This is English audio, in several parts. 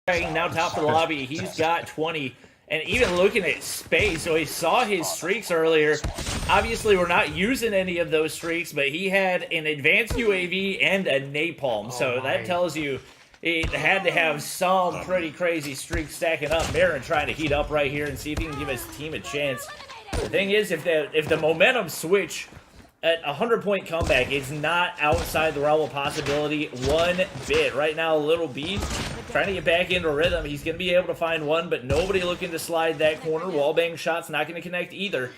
Now top of the lobby, he's got 20. And even looking at space, so he saw his streaks earlier. Obviously, we're not using any of those streaks, but he had an advanced UAV and a napalm. So that tells you he had to have some pretty crazy streaks stacking up. Baron trying to heat up right here and see if he can give his team a chance. The thing is, if the momentum switch at a 100-point comeback, it's not outside the realm of possibility one bit. Right now, Little B trying to get back into rhythm. He's going to be able to find one, but nobody looking to slide that corner. Wallbang shot's not going to connect either.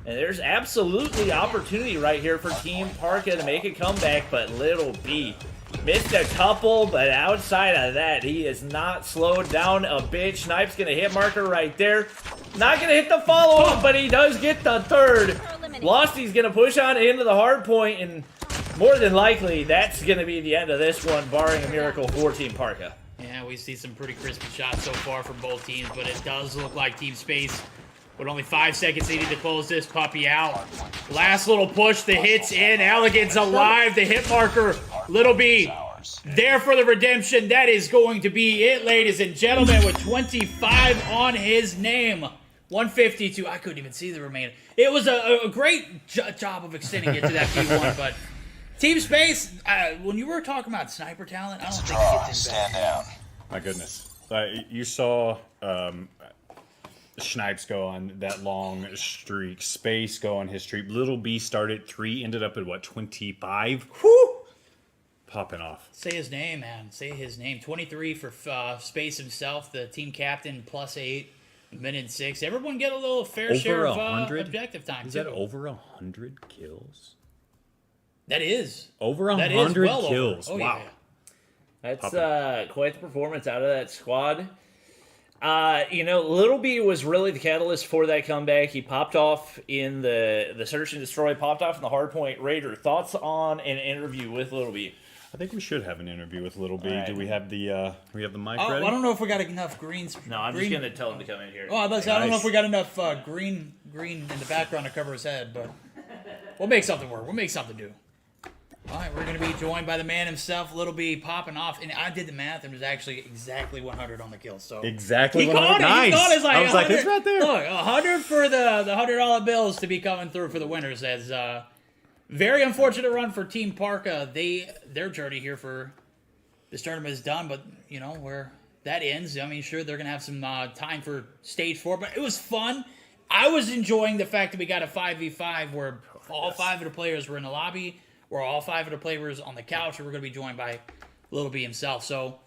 And there's absolutely opportunity right here for Team Parka to make a comeback, but Little B missed a couple, but outside of that, he is not slowed down a bit. Snipe's going to hit marker right there. Not going to hit the follow-up, but he does get the third. Losty's going to push on into the hard point, and more than likely, that's going to be the end of this one, barring a miracle for Team Parka. Yeah, we see some pretty crispy shots so far from both teams, but it does look like Team Space, with only 5 seconds needed to close this puppy out. Last little push, the hit's in. Elegant's alive, the hit marker. Little B there for the redemption. That is going to be it, ladies and gentlemen, with 25 on his name. 152. I couldn't even see the remainder. It was a great job of extending it to that P1, but Team Space, when you were talking about sniper talent, I don't think it gets in bad. My goodness. You saw Snipes go on that long streak. Space go on his streak. Little B started 3, ended up at, what, 25? Whew! Popping off. Say his name, man. Say his name. 23 for Space himself, the team captain, +8. Minute 6. Everyone get a little fair share of objective time. Is that over 100 kills? That is. Over 100 kills. Oh, wow. Yeah. That's quite the performance out of that squad. Little B was really the catalyst for that comeback. He popped off in the search and destroy, popped off in the hardpoint. Raider, thoughts on an interview with Little B? I think we should have an interview with Little B. Right. Do we have the mic I ready? don't know if we got enough greens. No, I'm just going to tell him to come in here. Oh, I don't know if we got enough green in the background to cover his head, but we'll make something work. We'll make something do. All right, we're going to be joined by the man himself, Little B, popping off. And I did the math, and it was actually exactly 100 on the kill. So exactly. He caught it. Nice. He caught it. I was like, it's right there. Look, 100 for the $100 bills to be coming through for the winners. As very unfortunate run for Team Parka. Their journey here for this tournament is done, but where that ends, I mean, sure they're gonna have some time for stage 4, but it was fun. I was enjoying the fact that we got a 5v5 where all 5 of the players were in the lobby, where all 5 of the players on the couch, and we're gonna be joined by Little B himself. So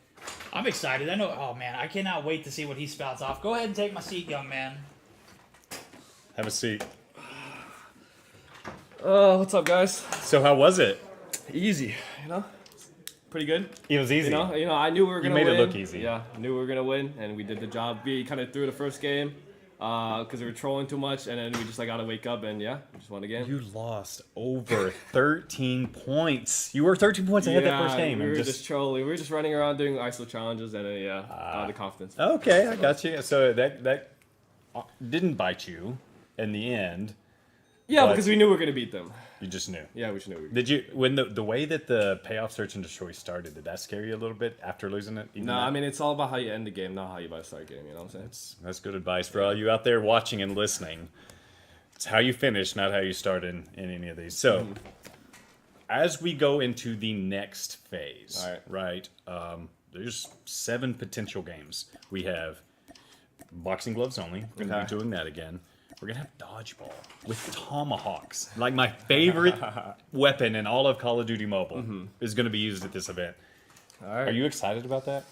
I'm excited. I know. Oh man, I cannot wait to see what he spouts off. Go ahead and take my seat, young man. Have a seat. What's up, guys? So how was it? Easy, pretty good. It was easy. I knew we were gonna win. You made it look easy. Yeah, I knew we were gonna win, and we did the job. We kind of threw the first game because we were trolling too much, and then we just got to wake up and we just won the game. You lost over 13 points. You were 13 points ahead that first game. We were just trolling. We were just running around doing ISO challenges, and then got the confidence. Okay, I got you. So that didn't bite you in the end. Yeah, because we knew we were gonna beat them. You just knew. Yeah, we just knew. Did you, when the way that the payoff search and destroy started, did that scare you a little bit after losing it? No, I mean, it's all about how you end the game, not how you start a game, you know what I'm saying? That's good advice for all you out there watching and listening. It's how you finish, not how you start in any of these. So, as we go into the next phase, right, there's 7 potential games. We have boxing gloves only. We're going to be doing that again. We're going to have dodgeball with tomahawks. Like my favorite weapon in all of Call of Duty Mobile is going to be used at this event. All right. Are you excited about that?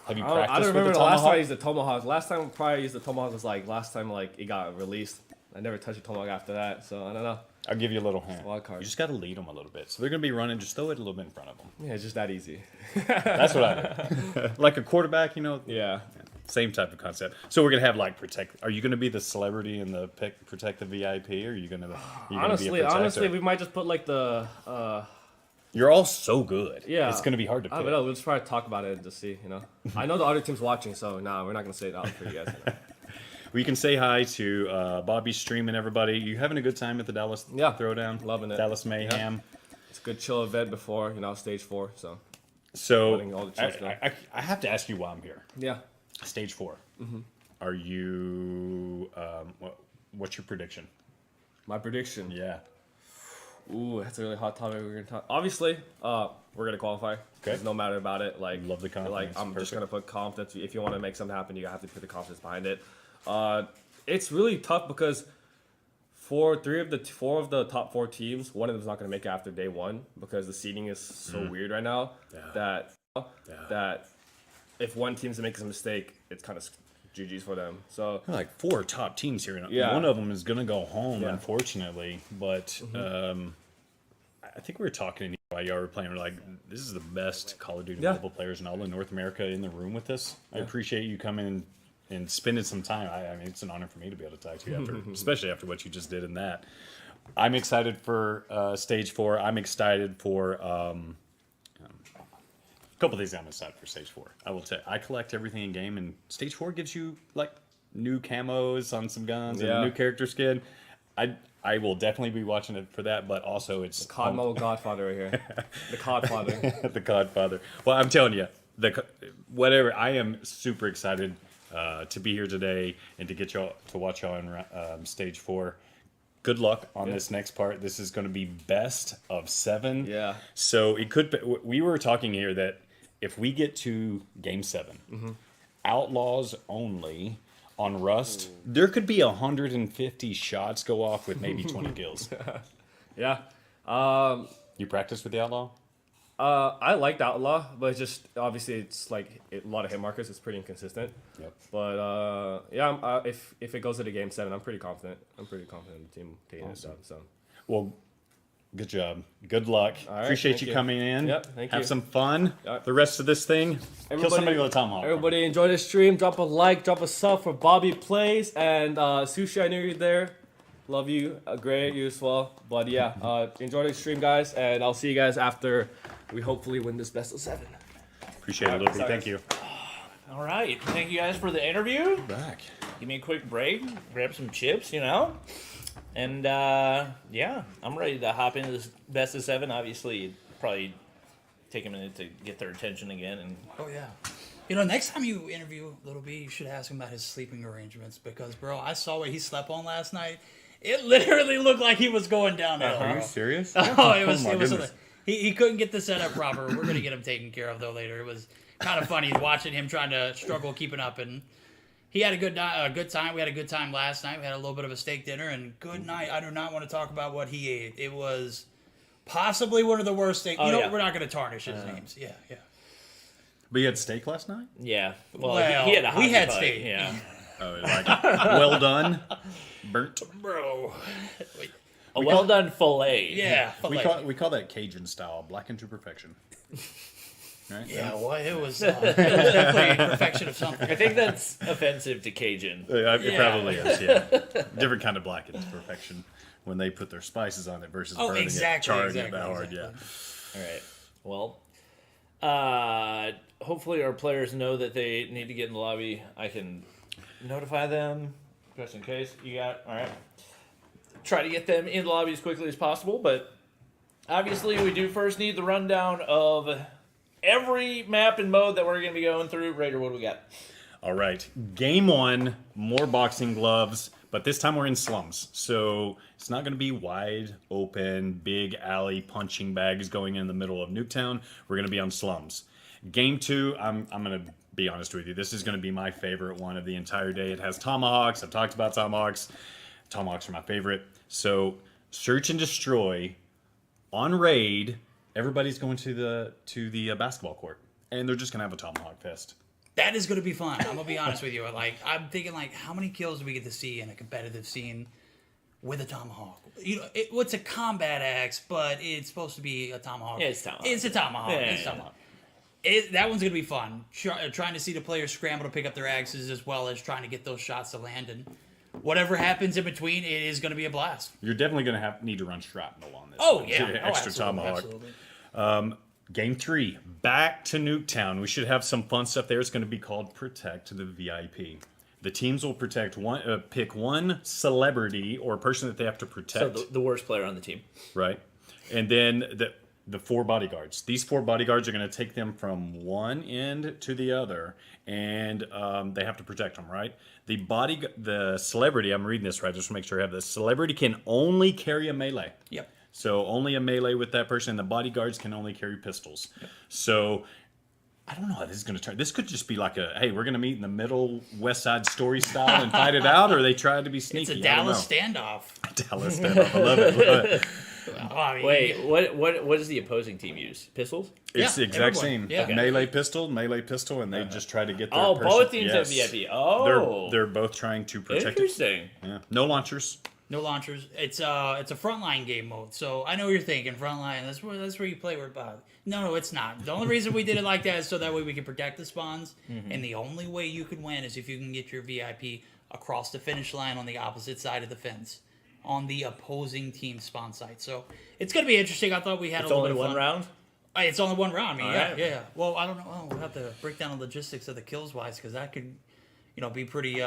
Have you practiced I don't with remember the the last tomahawk? time I used the tomahawk. Last time I probably used the tomahawk was last time it got released. I never touched a tomahawk after that, so I don't know. I'll give you a little hint. Wild card. You just got to lead them a little bit. So they're going to be running. Just throw it a little bit in front of them. Yeah, it's just that easy. That's what I do. Like a quarterback, Yeah. Same type of concept. So we're going to have protect. Are you going to be the celebrity and the protect the VIP? Or are you going to be a protector? Honestly, we might just put the... You're all so good. Yeah. It's going to be hard to pick. I don't know. We'll just probably talk about it and just see, I know the other team's watching, so we're not going to say it out for you guys. We can say hi to Bobby Stream and everybody. You having a good time at the Dallas Throwdown? Loving it. Dallas Mayhem. Yeah. It's a good chill event before, stage 4, so... So all the chills I have to ask you why I'm here. Yeah. Stage 4. Are you? What's your prediction? My prediction. Yeah. Ooh, that's a really hot topic. We're gonna talk. Obviously, we're gonna qualify. Okay. There's no matter about it. Like, Love the confidence. Like, I'm just Perfect. gonna put confidence. If you want to make something happen, you have to put the confidence behind it. It's really tough because four of the top 4 teams, one of them is not gonna make it after day 1 because the seeding is so weird right now. Yeah. That if one team's making a mistake, it's kind of GG's for them. So There are like 4 top teams here. Yeah. One of them is going to go home, Yeah. unfortunately. But I think we were talking while y'all were playing. We're like, this is the best Call of Duty Yeah. mobile players in all of North America in the room with us. I appreciate you coming and spending some time. I mean, it's an honor for me to be able to talk to you, after, especially after what you just did in that. I'm excited for Stage 4. I'm excited for... a couple things I'm excited for Stage 4. I will tell you, I collect everything in game, and Stage 4 gives you like new camos on some guns and a new character skin. I will definitely be watching it for that, but also it's COD mode Godfather right here. The CODfather. the Godfather. Well, I'm telling you, whatever. I am super excited to be here today and to get y'all to watch y'all in Stage 4. Good luck on this next part. This is going to be best of 7. Yeah. So it could. We were talking here that if we get to Game 7, Outlaws only on Rust, there could be 150 shots go off with maybe 20 kills. Yeah. You practice with the Outlaw? I liked Outlaw, but it's just obviously it's like a lot of hit markers. It's pretty inconsistent. Yep. But yeah, if it goes to the Game 7, I'm pretty confident. I'm pretty confident in the team taking it done. So Well, good job. Good luck. right, Appreciate thank you you. coming in. Yep, thank Have you. some fun. Yep. The rest of this thing, kill somebody with a tomahawk. everybody enjoy the stream. Drop a like, drop a sub for Bobby Plays and Sushi. I knew you there. Love you. Great, you as well. But yeah, enjoy the stream, guys, and I'll see you guys after we hopefully win this best of 7. Appreciate it, Luffy. Thank you. All right. Thank you guys for the interview. Back. Give me a quick break, grab some chips, And yeah, I'm ready to hop into this best of 7. Obviously, it'd probably take a minute to get their attention again. And Oh yeah. Next time you interview Little B, you should ask him about his sleeping arrangements because, bro, I saw what he slept on last night. It literally looked like he was going downhill. Are you bro. serious? Oh, it was. my It was. goodness. He couldn't get the setup proper. We're gonna get him taken care of though later. It was kind of funny watching him trying to struggle keeping up, and he had a good time. We had a good time last night. We had a little bit of a steak dinner, and good night. I do not want to talk about what he ate. It was possibly one of the worst steak. Oh, yeah. We're not gonna tarnish his names. Yeah. But you had steak last night? yeah, well, Well, he had a we hockey had puck, steak. Yeah, Oh, like well done, burnt. Bro. a well done fillet. Yeah. We call that Cajun style, blackened to perfection. Right? Yeah, well, it was definitely perfection of something. I think that's offensive to Cajun. It Yeah. probably is. Yeah, different kind of blackened to perfection when they put their spices on it versus Oh, burning exactly, it, charring exactly, it that hard. exactly. Yeah. All right. Well, hopefully our players know that they need to get in the lobby. I can notify them just in case. You got all right. Try to get them in the lobby as quickly as possible, but obviously we do first need the rundown of every map and mode that we're going to be going through. Raider, what do we got? All right, game 1, more boxing gloves, but this time we're in slums. So it's not going to be wide open, big alley punching bags going in the middle of Nuketown. We're going to be on slums. Game 2, I'm going to be honest with you. This is going to be my favorite one of the entire day. It has tomahawks. I've talked about tomahawks. Tomahawks are my favorite. So search and destroy on raid. Everybody's going to the basketball court, and they're just going to have a tomahawk fest. That is going to be fun. I'm going to be honest with you. I'm thinking, how many kills do we get to see in a competitive scene with a tomahawk? It's a combat axe, but it's supposed to be a tomahawk. Yeah, it's tomahawk. It's a tomahawk. Yeah, It's a yeah, tomahawk. That one's going to be fun. Trying to see the players scramble to pick up their axes as well as trying to get those shots to land. And whatever happens in between, it is going to be a blast. You're definitely going to need to run shrapnel on this. Oh, one. yeah. Extra absolutely, tomahawk. absolutely. Game 3, back to Nuketown. We should have some fun stuff there. It's going to be called Protect the VIP. The teams will pick one celebrity or person that they have to So protect, the worst player on the team. right? And then the 4 bodyguards. These 4 bodyguards are going to take them from one end to the other, and they have to protect them, right? The celebrity, I'm reading this right, just to make sure I have this. Celebrity can only carry a melee. Yep. So only a melee with that person. The bodyguards can only carry pistols. Yep. So I don't know how this is going to turn. This could just be like hey, we're going to meet in the middle, West Side Story style and fight it out, or they tried to be sneaky. It's a Dallas standoff. Dallas standoff. I love it. Oh, I mean, Wait, what does the opposing team use? Pistols? It's the exact everyone. same. Yeah. Okay. Melee pistol, and they just try to get their Oh, person. both teams have Yes. VIP. Oh, They're both trying to protect it. interesting. Yeah. No launchers. No launchers. It's a frontline game mode. So I know what you're thinking frontline. That's where you play with Bob. No, it's not. The only reason we did it like that is so that way we can protect the spawns. And the only way you can win is if you can get your VIP across the finish line on the opposite side of the fence, on the opposing team spawn site. So it's gonna be interesting. I thought we had It's a little only bit of one fun. round. It's only one round. I mean, All yeah, right. yeah. Well, I don't know. We'll have to break down the logistics of the kills wise because that could, be pretty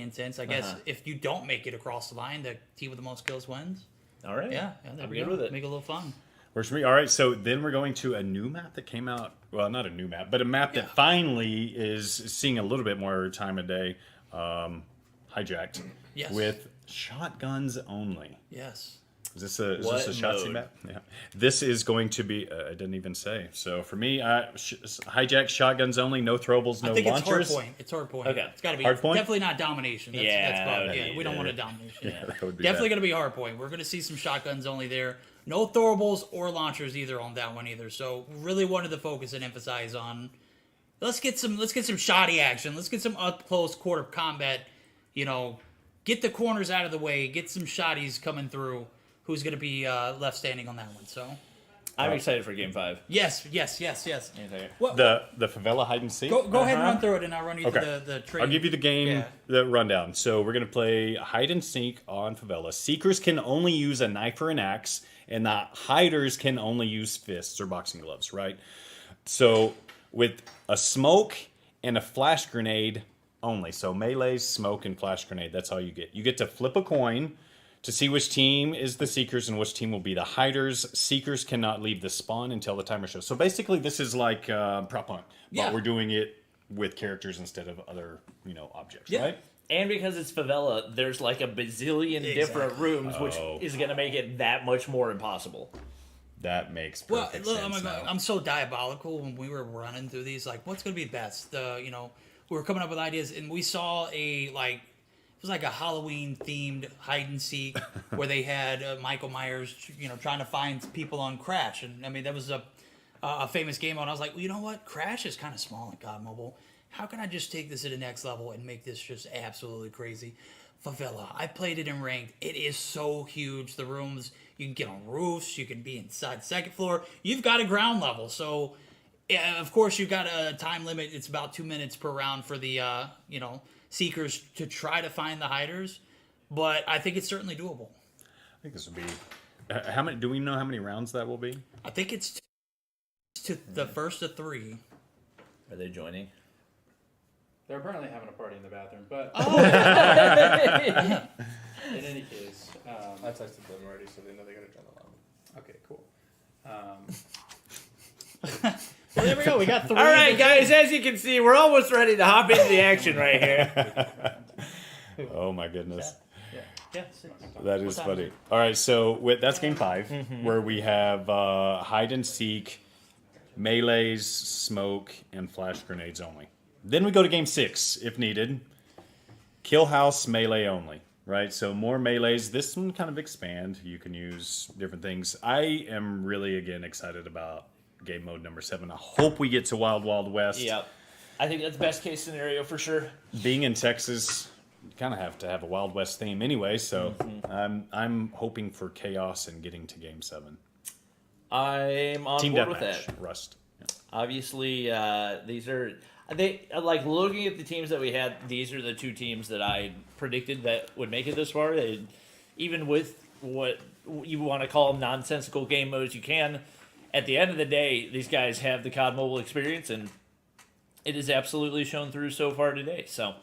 intense. I guess if you don't make it across the line, the team with the most kills wins. All right. Yeah, there I'm we good go. with it. Make it a little fun. Works for me. All right, so then we're going to a new map that came out. Well, not a new map, but a map that finally is seeing a little bit more time of day. Hijacked. Yes. With shotguns only. Yes. Is this a What Shotzzy mode? map? Yeah. This is going to be. I didn't even say. So for me, hijack shotguns only, no throwables, no I think launchers. it's hard point. It's hard point. Okay. It's got to be Hard point? definitely not domination. That's, Yeah, that's that about, would yeah. be- We don't want a domination. Yeah, that would be Definitely bad. going to be hard point. We're going to see some shotguns only there. No throwables or launchers either on that one either. So really wanted to focus and emphasize on. Let's get some shoddy action. Let's get some up close quarter combat. Get the corners out of the way. Get some shotties coming through. Who's going to be left standing on that one? So I'm excited for Game 5. yes. Okay. What, The favela hide and seek. go ahead and run through it, and I'll run you Okay. through the trade. I'll give you the game, Yeah. the rundown. So we're gonna play hide and seek on favela. Seekers can only use a knife or an axe, and the hiders can only use fists or boxing gloves. Right. So with a smoke and a flash grenade only. So melee, smoke, and flash grenade. That's all you get. You get to flip a coin to see which team is the Seekers and which team will be the Hiders. Seekers cannot leave the spawn until the timer shows. So basically, this is like prop hunt, Yeah. but we're doing it with characters instead of other, objects, Yeah. right? And because it's favela, there's like a bazillion different rooms, which Oh. is going to make it that much more impossible. That makes Well, perfect look, sense now. I'm so diabolical when we were running through these. Like, what's going to be best? We were coming up with ideas, and we saw it was like a Halloween themed hide and seek where they had Michael Myers, trying to find people on Crash, and I mean that was a famous game. And I was like, well, you know what? Crash is kind of small in COD Mobile. How can I just take this to the next level and make this just absolutely crazy? Favela. I played it in ranked. It is so huge. The rooms, you can get on roofs. You can be inside the second floor. You've got a ground level. So, yeah, of course, you've got a time limit. It's about 2 minutes per round for the, Seekers to try to find the hiders. But I think it's certainly doable. I think this would be. How many? Do we know how many rounds that will be? I think it's to the first of 3. Are they joining? They're apparently having a party in the bathroom, but in any case, I texted them already, so they know they gotta join the lobby. okay, cool. Well, there we go. We got 3. All right, guys, as you can see, we're almost ready to hop into the action right here. Oh my goodness. Yeah, That is time funny. is it? All right, so that's game 5, where we have hide and seek, melees, smoke, and flash grenades only. Then we go to game 6, if needed. Kill house, melee only. Right, so more melees. This one kind of expand. You can use different things. I am really, again, excited about game mode number 7. I hope we get to Wild Wild West. Yep. I think that's best case scenario for sure. Being in Texas, you kind of have to have a Wild West theme anyway, so I'm hoping for chaos and getting to game 7. I'm on Team board with Deathmatch, that. Rust. Yeah. Obviously, these are looking at the teams that we had. These are the 2 teams that I predicted that would make it this far. Even with what you want to call nonsensical game modes, you can. At the end of the day, these guys have the COD Mobile experience, and it is absolutely shown through so far today. So,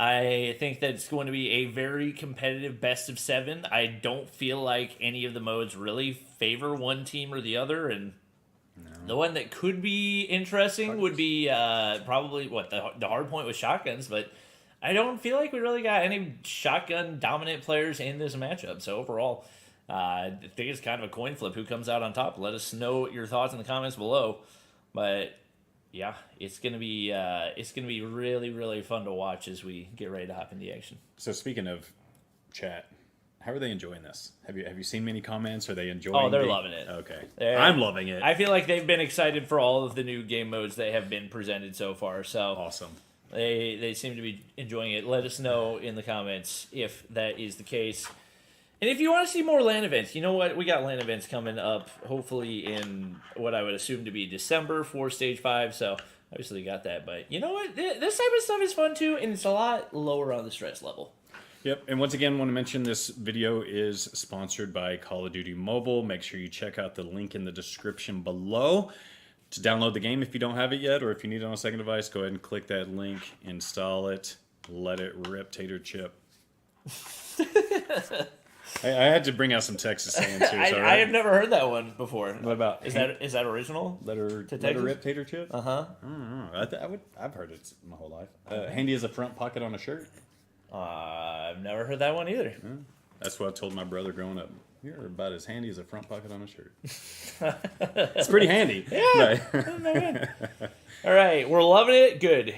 I think that it's going to be a very competitive best of 7. I don't feel like any of the modes really favor one team or the other, and the one that could be interesting would be probably the hard point with shotguns, but I don't feel like we really got any shotgun dominant players in this matchup. So overall, I think it's kind of a coin flip who comes out on top. Let us know your thoughts in the comments below. But yeah, it's gonna be really, really fun to watch as we get ready to hop into the action. So speaking of chat, how are they enjoying this? Have you seen many comments? Are they enjoying? Oh, they're loving it. Okay, I'm loving it. I feel like they've been excited for all of the new game modes that have been presented so far. So Awesome. They seem to be enjoying it. Let us know in the comments if that is the case. And if you want to see more LAN events, you know what? We got LAN events coming up, hopefully in what I would assume to be December for Stage 5. So obviously you got that. But you know what? This type of stuff is fun too, and it's a lot lower on the stress level. Yep, and once again, want to mention this video is sponsored by Call of Duty Mobile. Make sure you check out the link in the description below to download the game if you don't have it yet, or if you need it on a second device, go ahead and click that link, install it, let it rip, tater chip. I had to bring out some Texas sayings here. I have never heard that one before. What about is that original? let her Texas? rip, tater chip? Uh-huh. I don't know. I've heard it my whole life. Handy as a front pocket on a shirt. I've never heard that one either. That's what I told my brother growing up. You're about as handy as a front pocket on a shirt. It's pretty handy. Yeah. Right. All right, we're loving it. Good,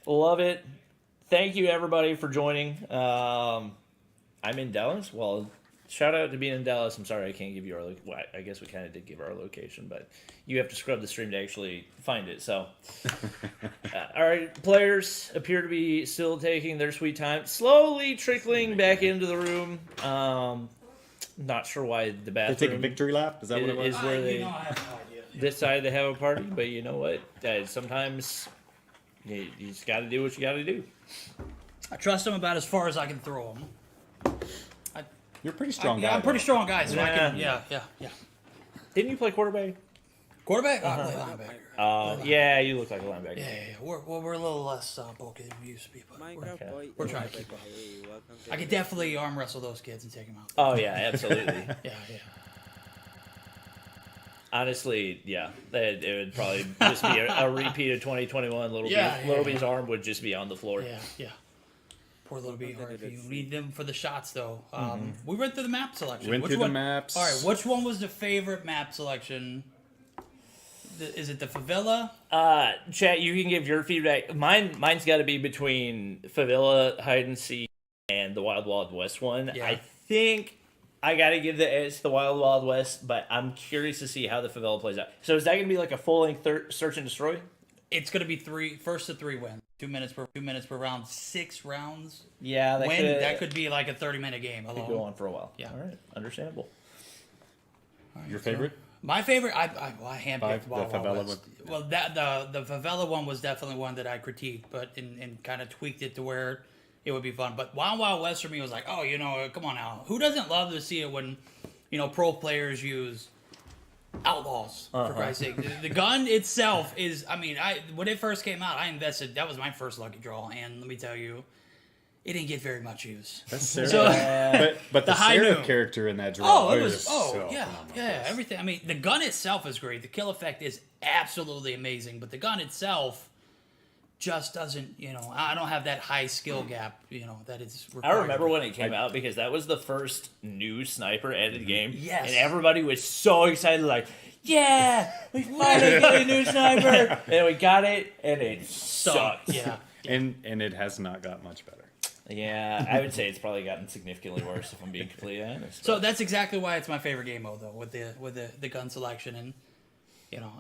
love it. Thank you everybody for joining. I'm in Dallas. Well, shout out to being in Dallas. I'm sorry I can't give you our. Well, I guess we kind of did give our location, but you have to scrub the stream to actually find it. So, all right, players appear to be still taking their sweet time, slowly trickling back into the room. Not sure why the They bathroom take a victory lap? Is that what it was? is where they I have no idea. decide to have a party. But you know what? Sometimes you just got to do what you got to do. I trust him about as far as I can throw him. You're a pretty strong guy. I'm pretty strong guy, so I can. Yeah. Yeah. Didn't you play quarterback? Quarterback? I play linebacker. Yeah, you look like a linebacker. Yeah. We're a little less bulky than we used to be, but Minecraft boy. we're trying to keep up. Hey, welcome to I could definitely arm wrestle those kids and take them out. Oh yeah, absolutely. Yeah. Honestly, yeah, it would probably just be a repeat of 2021. Little B's arm would just be on the floor. Yeah. Poor little bit hard for you. We need them for the shots, though. We went through the map selection. Went Which through one? the maps. All right, which one was the favorite map selection? Is it the favela? Chat, you can give your feedback. Mine's got to be between Favela, Hide and Seek, and the Wild Wild West one. Yeah. I think I got to give the edge to the Wild Wild West, but I'm curious to see how the Favela plays out. So is that going to be like a full-length search and destroy? It's gonna be first to 3 wins. 2 minutes per round. 6 rounds. Yeah, That could be like a 30-minute game could alone. go on for a while. Yeah. All right, understandable. All right, Your so- favorite? My favorite, I handpicked The Wild Wild favela West. Well, the favela one was definitely one that I critiqued, but and kind of tweaked it to where it would be fun. But Wild Wild West for me was like, oh, come on now, who doesn't love to see it when, pro players use outlaws for Christ's sake? The gun itself is, when it first came out, I invested. That was my first lucky draw, and let me tell you, it didn't get very much use. That's Sarah. So- but the high Sarah noon. character in that draw. It was. is Oh, so yeah, phenomenal. yeah. Everything. The gun itself is great. The kill effect is absolutely amazing, but the gun itself just doesn't. I don't have that high skill gap. That is. I remember when it came out because that was the first new sniper added game. Yes. And everybody was so excited, like, yeah, we finally got a new sniper. And we got it, and it sucked. Yeah. And it has not got much better. Yeah, I would say it's probably gotten significantly worse if I'm being completely honest. So that's exactly why it's my favorite game mode, though, with the gun selection, and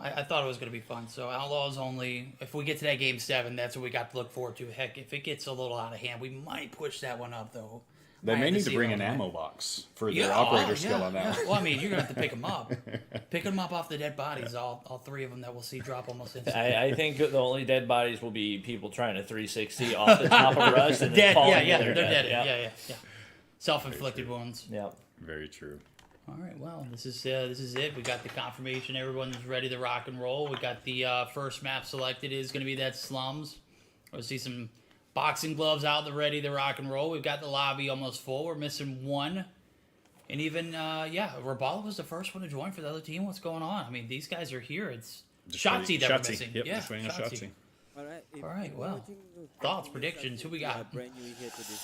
I thought it was going to be fun. So Outlaws only. If we get to that game 7, that's what we got to look forward to. Heck, if it gets a little out of hand, we might push that one up, though. They Might may have need to see bring it an on the ammo way. box for their operator Yeah, skill on that yeah. one. Well, you're going to have to pick them up. Pick them up off the dead bodies, all 3 of them that we'll see drop almost instantly. I think the only dead bodies will be people trying to 360 off the top of Rust and then Dead, falling yeah, to they're their dead. death. Yeah. Self-inflicted wounds. Yeah. Very true. All right, well, this is it. We got the confirmation. Everyone's ready to rock and roll. We got the first map selected is going to be that Slums. We'll see some Boxing gloves out the ready to rock and roll. We've got the lobby almost full. We're missing one. And even, Rabala was the first one to join for the other team. What's going on? I mean, these guys are here. It's Shotzi that we're missing. Yep, yeah, just waiting on Shotzi. All right, well, thoughts, predictions, who we got? Brand new here to this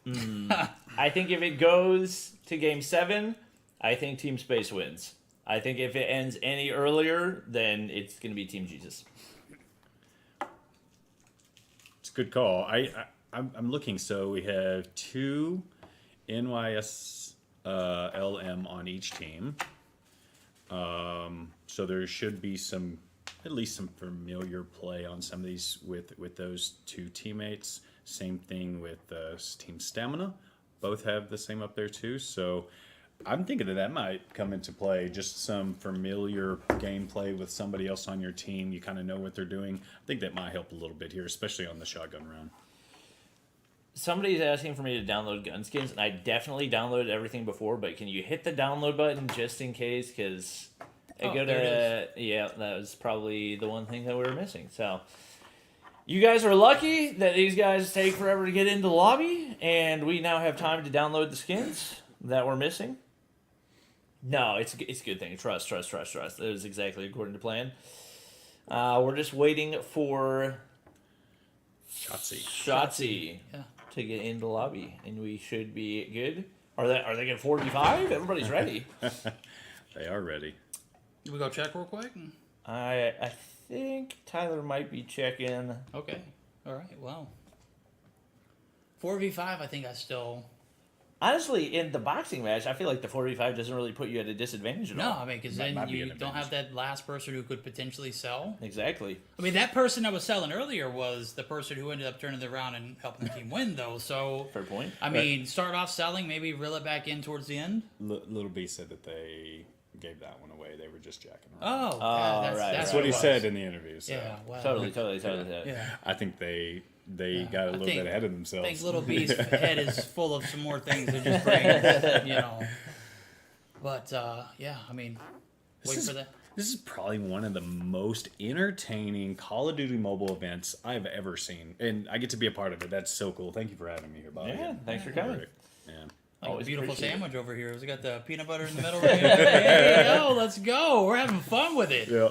channel. I think if it goes to Game 7, I think Team Space wins. I think if it ends any earlier, then it's going to be Team Jesus. It's a good call. I'm looking. So we have 2 NYS LM on each team. So there should be at least some familiar play on some of these with those 2 teammates. Same thing with Team Stamina. Both have the same up there too. So I'm thinking that might come into play. Just some familiar gameplay with somebody else on your team. You kind of know what they're doing. I think that might help a little bit here, especially on the shotgun round. Somebody's asking for me to download Gunskins, and I definitely downloaded everything before, but can you hit the download button just in case? Because that was probably the one thing that we were missing. So you guys are lucky that these guys take forever to get into the lobby, and we now have time to download the skins that we're missing. No, it's a good thing. Trust. That is exactly according to plan. We're just waiting for Shotzi to get into the lobby, and we should be good. Are they getting 45? Everybody's ready. They are ready. Can we go check real quick? I think Tyler might be checking. Okay. All right. Well, 4v5. I think I still. Honestly, in the boxing match, I feel like the 4v5 doesn't really put you at a disadvantage at No, all. I mean, because Might then be you an don't have advantage. that last person who could potentially sell. Exactly. I mean, that person that was selling earlier was the person who ended up turning it around and helping the team win, though. So, Fair point. I mean, start off selling, maybe reel it back in towards the end. Little B said that they gave that one away. They were just jacking around. Oh, right. that's That's what what he it was. said in the interview. So Yeah, wow. Totally. Yeah. I think they got a little think- bit ahead of I themselves. think Little B's head is full of some more things than just brains, But, I mean, wait for that. This is probably one of the most entertaining Call of Duty mobile events I've ever seen, and I get to be a part of it. That's so cool. Thank you for having me here, Bob. Yeah, thanks for coming. Yeah. Like Always a beautiful appreciate it. sandwich over here. We got the peanut butter in the middle. Right here. Hey, let's go. We're having fun with it. Yeah.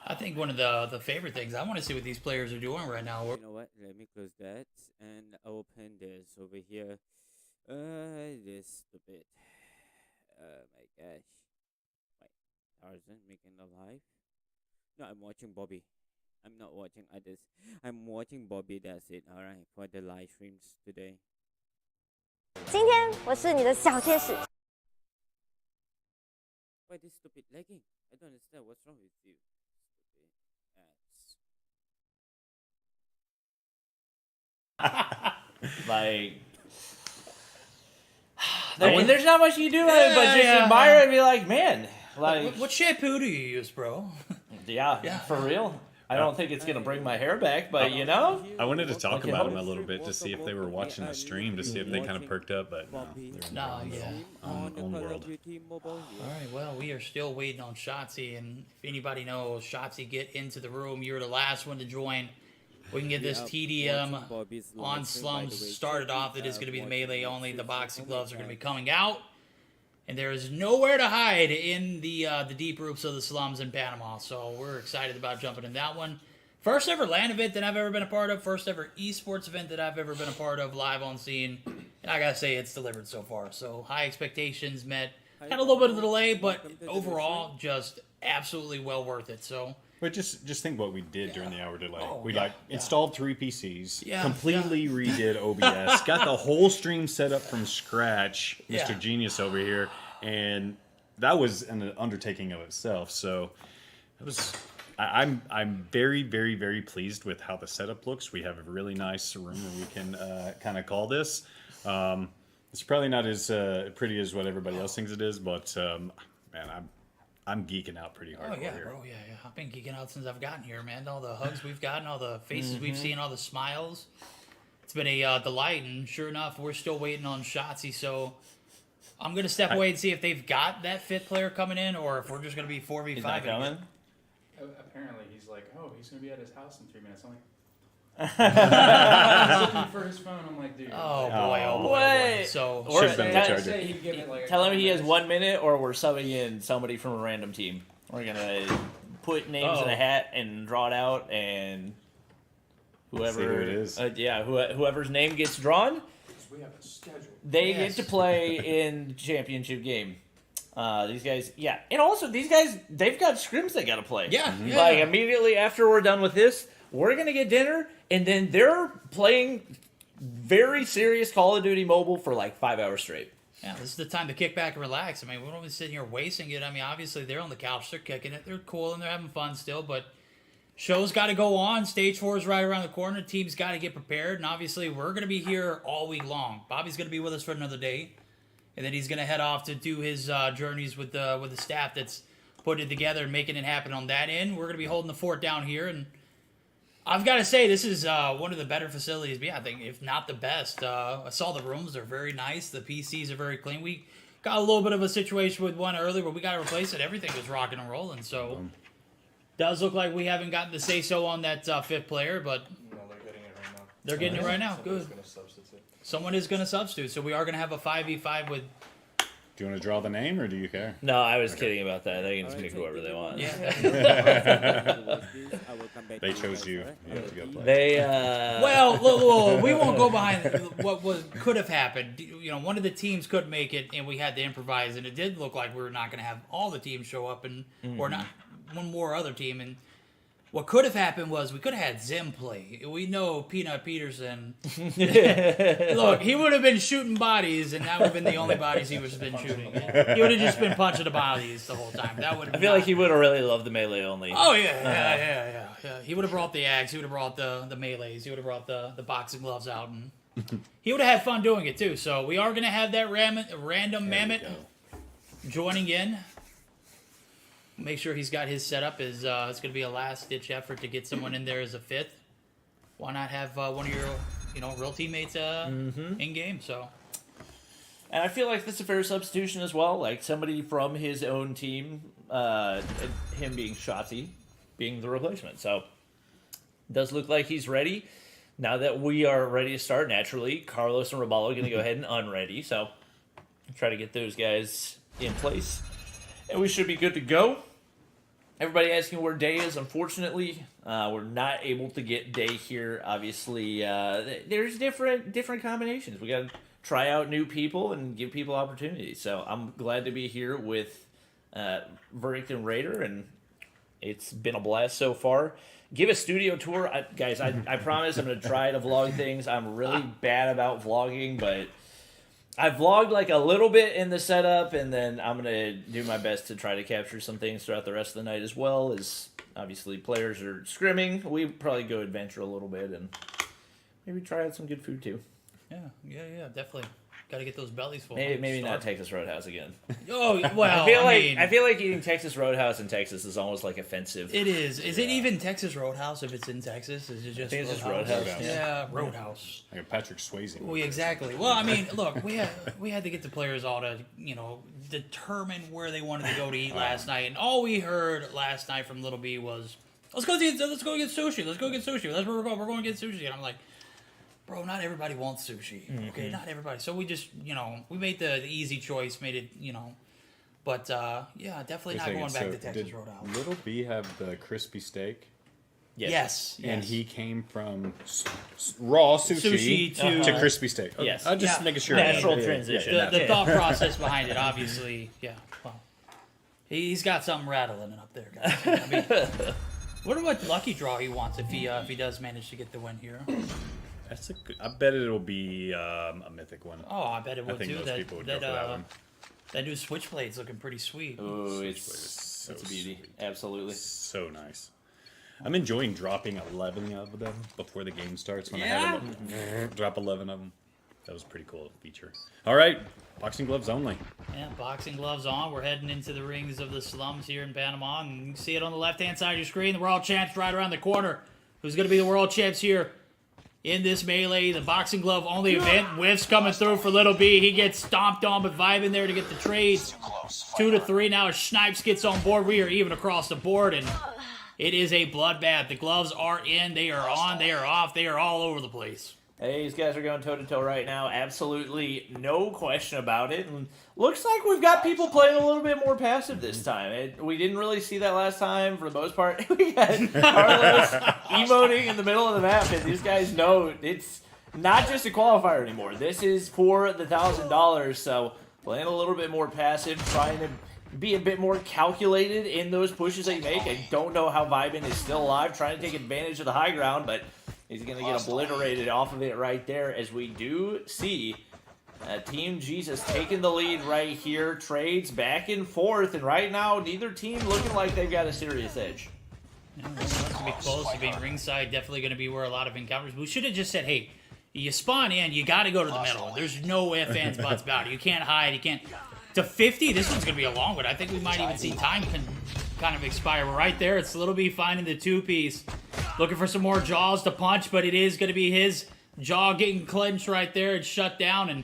I think one of the favorite things, I want to see what these players are doing right now. You know what? Let me close that and open this over here. This stupid. My gosh. Wait, Tarzan making the live? No, I'm watching Bobby. I'm not watching others. I'm watching Bobby. That's it. All right, for the live streams today. 今天我是你的小天使。 Why this stupid lagging? I don't understand. What's wrong with you? Stupid ass. Like, there's not much you do, but just yeah. admire it and be like, man, like, What shampoo do you use, bro? yeah, for real. I don't think it's gonna bring my hair back, but I wanted to talk Okay, about hold them a it. little bit to see if they were watching the stream, to see if they kind of perked up, but no. Bobby. They're No, yeah. On the Own Call World. of Duty mobile here. All right, well, we are still waiting on Shotzi, and if anybody knows Shotzi, get into the room. You're the last one to join. We can get this TDM Watching Bobby's live on stream, by the Slums way. started Check off. it It is out. going to be the Watching melee it. only. The It's boxing oh gloves my are going to be God. coming out, and there is nowhere to hide in the deep roots of the slums in Panama. So we're excited about jumping in that one. First ever LAN event that I've ever been a part of. First ever esports event that I've ever been a part of live on scene. And I gotta say, it's delivered so far. So high expectations met. Had a little bit of a delay, but overall, just absolutely well worth it. So But just think what we did during the hour delay. Oh, We yeah, installed 3 PCs, Yeah, completely redid OBS, got the whole stream set up from scratch. Yeah. Mr. Genius over here, and that was an undertaking of itself. So it was. I'm very, very, very pleased with how the setup looks. We have a really nice room where we can kind of call this. It's probably not as pretty as what everybody else thinks it is, but man, I'm geeking out pretty hard oh yeah, here. bro, yeah. I've been geeking out since I've gotten here, man. All the hugs we've gotten, all the faces we've seen, all the smiles. It's been a delight, and sure enough, we're still waiting on Shotzi. So I'm gonna step away and see if they've got that 5th player coming in, or if we're just gonna be 4v5. he's not coming. Apparently, he's like, oh, he's gonna be at his house in 3 minutes. I'm like, looking for his phone. I'm like, dude. Oh boy, oh boy. What? So Or Should've been the that- charger. Say he'd give it like a Tell him couple he has minutes. 1 minute, or we're subbing in somebody from a random team. We're gonna put names in a hat and draw it out, and whoever See who it is. whoever's name gets drawn, We have a schedule. they Yes. get to play in the championship game. These guys, yeah, and also these guys, they've got scrims they got to play. yeah, yeah. Like immediately after we're done with this, we're gonna get dinner, and then they're playing very serious Call of Duty Mobile for like 5 hours straight. Yeah, this is the time to kick back and relax. I mean, we don't be sitting here wasting it. I mean, obviously they're on the couch, they're kicking it, they're cool and they're having fun still, but show's got to go on. Stage 4 is right around the corner. Team's got to get prepared, and obviously we're going to be here all week long. Bobby's going to be with us for another day, and then he's going to head off to do his journeys with the staff that's putting it together and making it happen on that end. We're going to be holding the fort down here, and I've got to say, this is one of the better facilities. Yeah, I think, if not the best. I saw the rooms; they're very nice. The PCs are very clean. We got a little bit of a situation with one earlier where we got to replace it. Everything was rocking and rolling. So, does look like we haven't gotten the say so on that fifth player, but No, they're getting it right now. they're getting it right now. Somebody's Good. gonna substitute. Someone is going to substitute, so we are going to have a 5v5 with. Do you want to draw the name, or do you care? No, I was kidding about that. They can just Alright, pick whoever they want. Yeah. They chose you. You have to go play. They Well, look, we won't go behind what could have happened. You know, one of the teams could make it, and we had to improvise, and it did look like we were not going to have all the teams show up, and or not one more other team. And what could have happened was we could have had Zim play. We know Peanut Peterson. Look, he would have been shooting bodies, and that would have been the only bodies he would have been shooting. He would have just been punching the bodies the whole time. That would. I feel like he would have really loved the melee only. Oh yeah. He would have brought the axe. He would have brought the melees. He would have brought the boxing gloves out, and he would have had fun doing it too. So we are going to have that random mammoth joining in. Make sure he's got his setup. It's going to be a last ditch effort to get someone in there as a fifth. Why not have one of your real teammates in game? So. And I feel like that's a fair substitution as well. Like somebody from his own team, him being Shotzi, being the replacement. So it does look like he's ready. Now that we are ready to start, naturally, Carlos and Roballo are going to go ahead and unready. So try to get those guys in place. And we should be good to go. Everybody asking where Day is. Unfortunately, we're not able to get Day here. Obviously, there's different combinations. We got to try out new people and give people opportunities. So I'm glad to be here with Verdict and Raider, and it's been a blast so far. Give a studio tour. Guys, I promise I'm going to try to vlog things. I'm really bad about vlogging, but I vlogged like a little bit in the setup, and then I'm going to do my best to try to capture some things throughout the rest of the night as well, as obviously players are scrimming. We probably go adventure a little bit and maybe try out some good food too. Yeah, definitely. Got to get those bellies full. Maybe not Texas Roadhouse again. Oh well, I feel like eating Texas Roadhouse in Texas is almost like offensive. It is. Is it even Texas Roadhouse if it's in Texas? Is it just I think it's just Roadhouse? Roadhouse. Yeah, Roadhouse. Like a Patrick Swayze. Well, exactly. Well, I mean, look, we had to get the players all to determine where they wanted to go to eat last night, and all we heard last night from Little B was, "Let's go get sushi. Let's go get sushi. That's where we're going. We're going to get sushi." And I'm like, bro, not everybody wants sushi. Okay, not everybody. So we just, we made the easy choice, made it, But, yeah, definitely not going back to Texas did Roadhouse. Little B have the crispy steak? Yes. And he came from raw sushi, to crispy steak. Okay. Yes. I'm just Yeah. making sure. Natural Yeah. transition. The thought process behind it, obviously, yeah. Well, he's got something rattling up there, guys. I mean, wonder what lucky draw he wants if he does manage to get the win here. That's a good, I bet it'll be a mythic one. Oh, I bet it would I think too. most people would go for that one. That new Switchblade's looking pretty sweet. Ooh, So it's a beauty. sweet. Absolutely. So nice. I'm enjoying dropping 11 of them before the game starts. When I had them, drop 11 of them. That was a pretty cool feature. All right, boxing gloves only. Yeah, boxing gloves on. We're heading into the rings of the slums here in Panama, and you can see it on the left-hand side of your screen. The world champs right around the corner. Who's going to be the world champs here in this melee? The boxing glove only event. Whiffs coming through for Little B. He gets stomped on, but Vibe in there to get the trades. 2-3 now as Snipes gets on board. We are even across the board, and It is a bloodbath. The gloves are in, they are on, they are off, they are all over the place. Hey, these guys are going toe-to-toe right now. Absolutely no question about it. And looks like we've got people playing a little bit more passive this time. We didn't really see that last time for the most part. We got Carlos emoting in the middle of the map, and these guys know it's not just a qualifier anymore. This is for the $1,000, so playing a little bit more passive, trying to be a bit more calculated in those pushes that you make. I don't know how Vibin is still alive, trying to take advantage of the high ground, but he's going to get obliterated off of it right there, as we do see Team Jesus taking the lead right here. Trades back and forth, and right now, neither team looking like they've got a serious edge. It's going to be close to being ringside. Definitely going to be where a lot of encounters. We should have just said, hey, you spawn in, you got to go to the middle. There's no ifs, ands, buts about it. You can't hide. You can't. To 50, this one's going to be a long one. I think we might even see time kind of expire. We're right there. It's Little B finding the two-piece. Looking for some more jaws to punch, but it is going to be his jaw getting clenched right there and shut down. And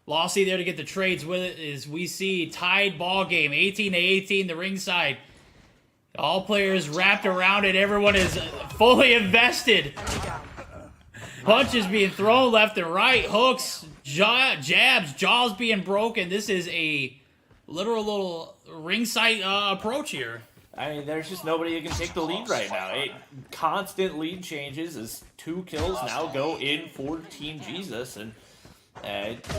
Lossy there to get the trades with it as we see tied ball game, 18-18, the ringside. All players wrapped around it. Everyone is fully invested. Punches being thrown left and right. Hooks, jabs, jaws being broken. This is a literal little ringside approach here. I mean, there's just nobody who can take the lead right now. Constant lead changes as 2 kills now go in for Team Jesus, and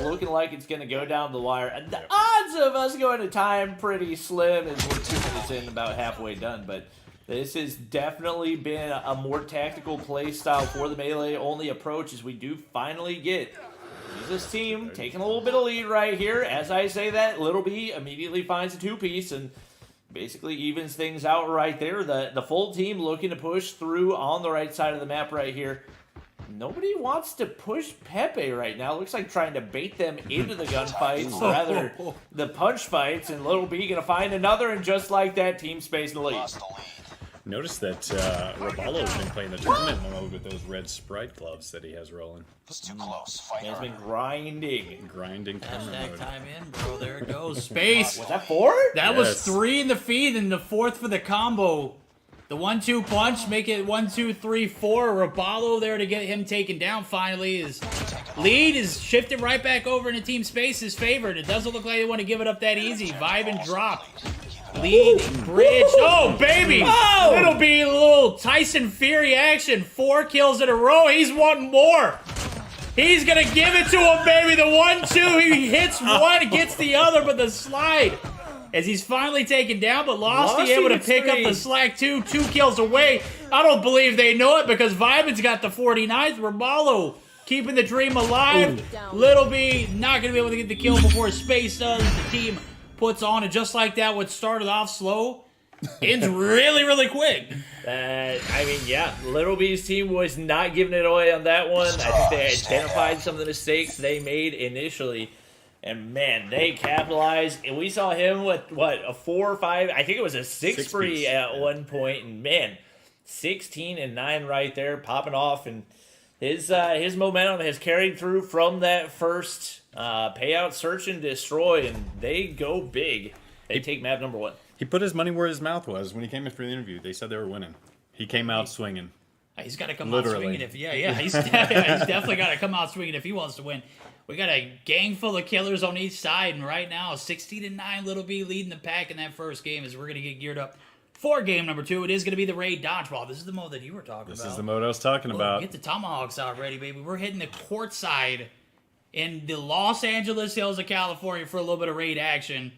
looking like it's going to go down the wire. The odds of us going to time pretty slim as we're 2 minutes in, about halfway done, but this has definitely been a more tactical play style for the melee-only approach, as we do finally get Jesus team taking a little bit of lead right here. As I say that, Little B immediately finds a 2-piece and basically evens things out right there. The full team looking to push through on the right side of the map right here. Nobody wants to push Pepe right now. Looks like trying to bait them into the gunfights, rather the punch fights, and Little B gonna find another, and just like that, Team Space in the lead. Notice that Robalo's been playing the tournament mode with those red Sprite gloves that he has rolling. It's too close. Fight He's been harder. Grinding tournament Hashtag mode. time in, bro. There it goes. Space. Was that 4? That Yes. was 3 in the feed and the 4th for the combo. The 1-2 punch, make it 1, 2, 3, 4. Robalo there to get him taken down finally. His lead is shifted right back over into Team Space's favor. It doesn't look like they want to give it up that easy. Vibe and drop. Lead, bridge. Oh, baby! Oh! It'll be a little Tyson Fury action. 4 kills in a row. He's wanting more. He's going to give it to him, baby. The 1-2. He hits one, gets the other, but the slide. As he's finally taken down, but Losty able to gets pick up 3. the slack too. 2 kills away. I don't believe they know it because Vibin's got the 49th. Robalo keeping the dream alive. Little B not going to be able to get the kill before Space does. The team puts on, and just like that, what started off slow ends really, really quick. I mean, yeah, Little B's team was not giving it away on that one. I think they identified some of the mistakes they made initially. And, man, they capitalized. And we saw him with, what, a 4 or 5? I think it was a 6 free at one point. And, man, 16 and 9 right there, popping off. And his momentum has carried through from that first payout, search and destroy. And they go big. They take map number 1. He put his money where his mouth was when he came in for the interview. They said they were winning. He came out swinging. He's got to come Literally. out swinging if, he's definitely got to come out swinging if he wants to win. We got a gang full of killers on each side, and right now, 16-9, Little B leading the pack in that first game as we're going to get geared up for game number 2. It is going to be the Raid Dodgeball. This is the mode that you were talking about. This is the mode I was talking Look, about. Get the tomahawks out ready, baby. We're hitting the court side in the Los Angeles hills of California for a little bit of raid action.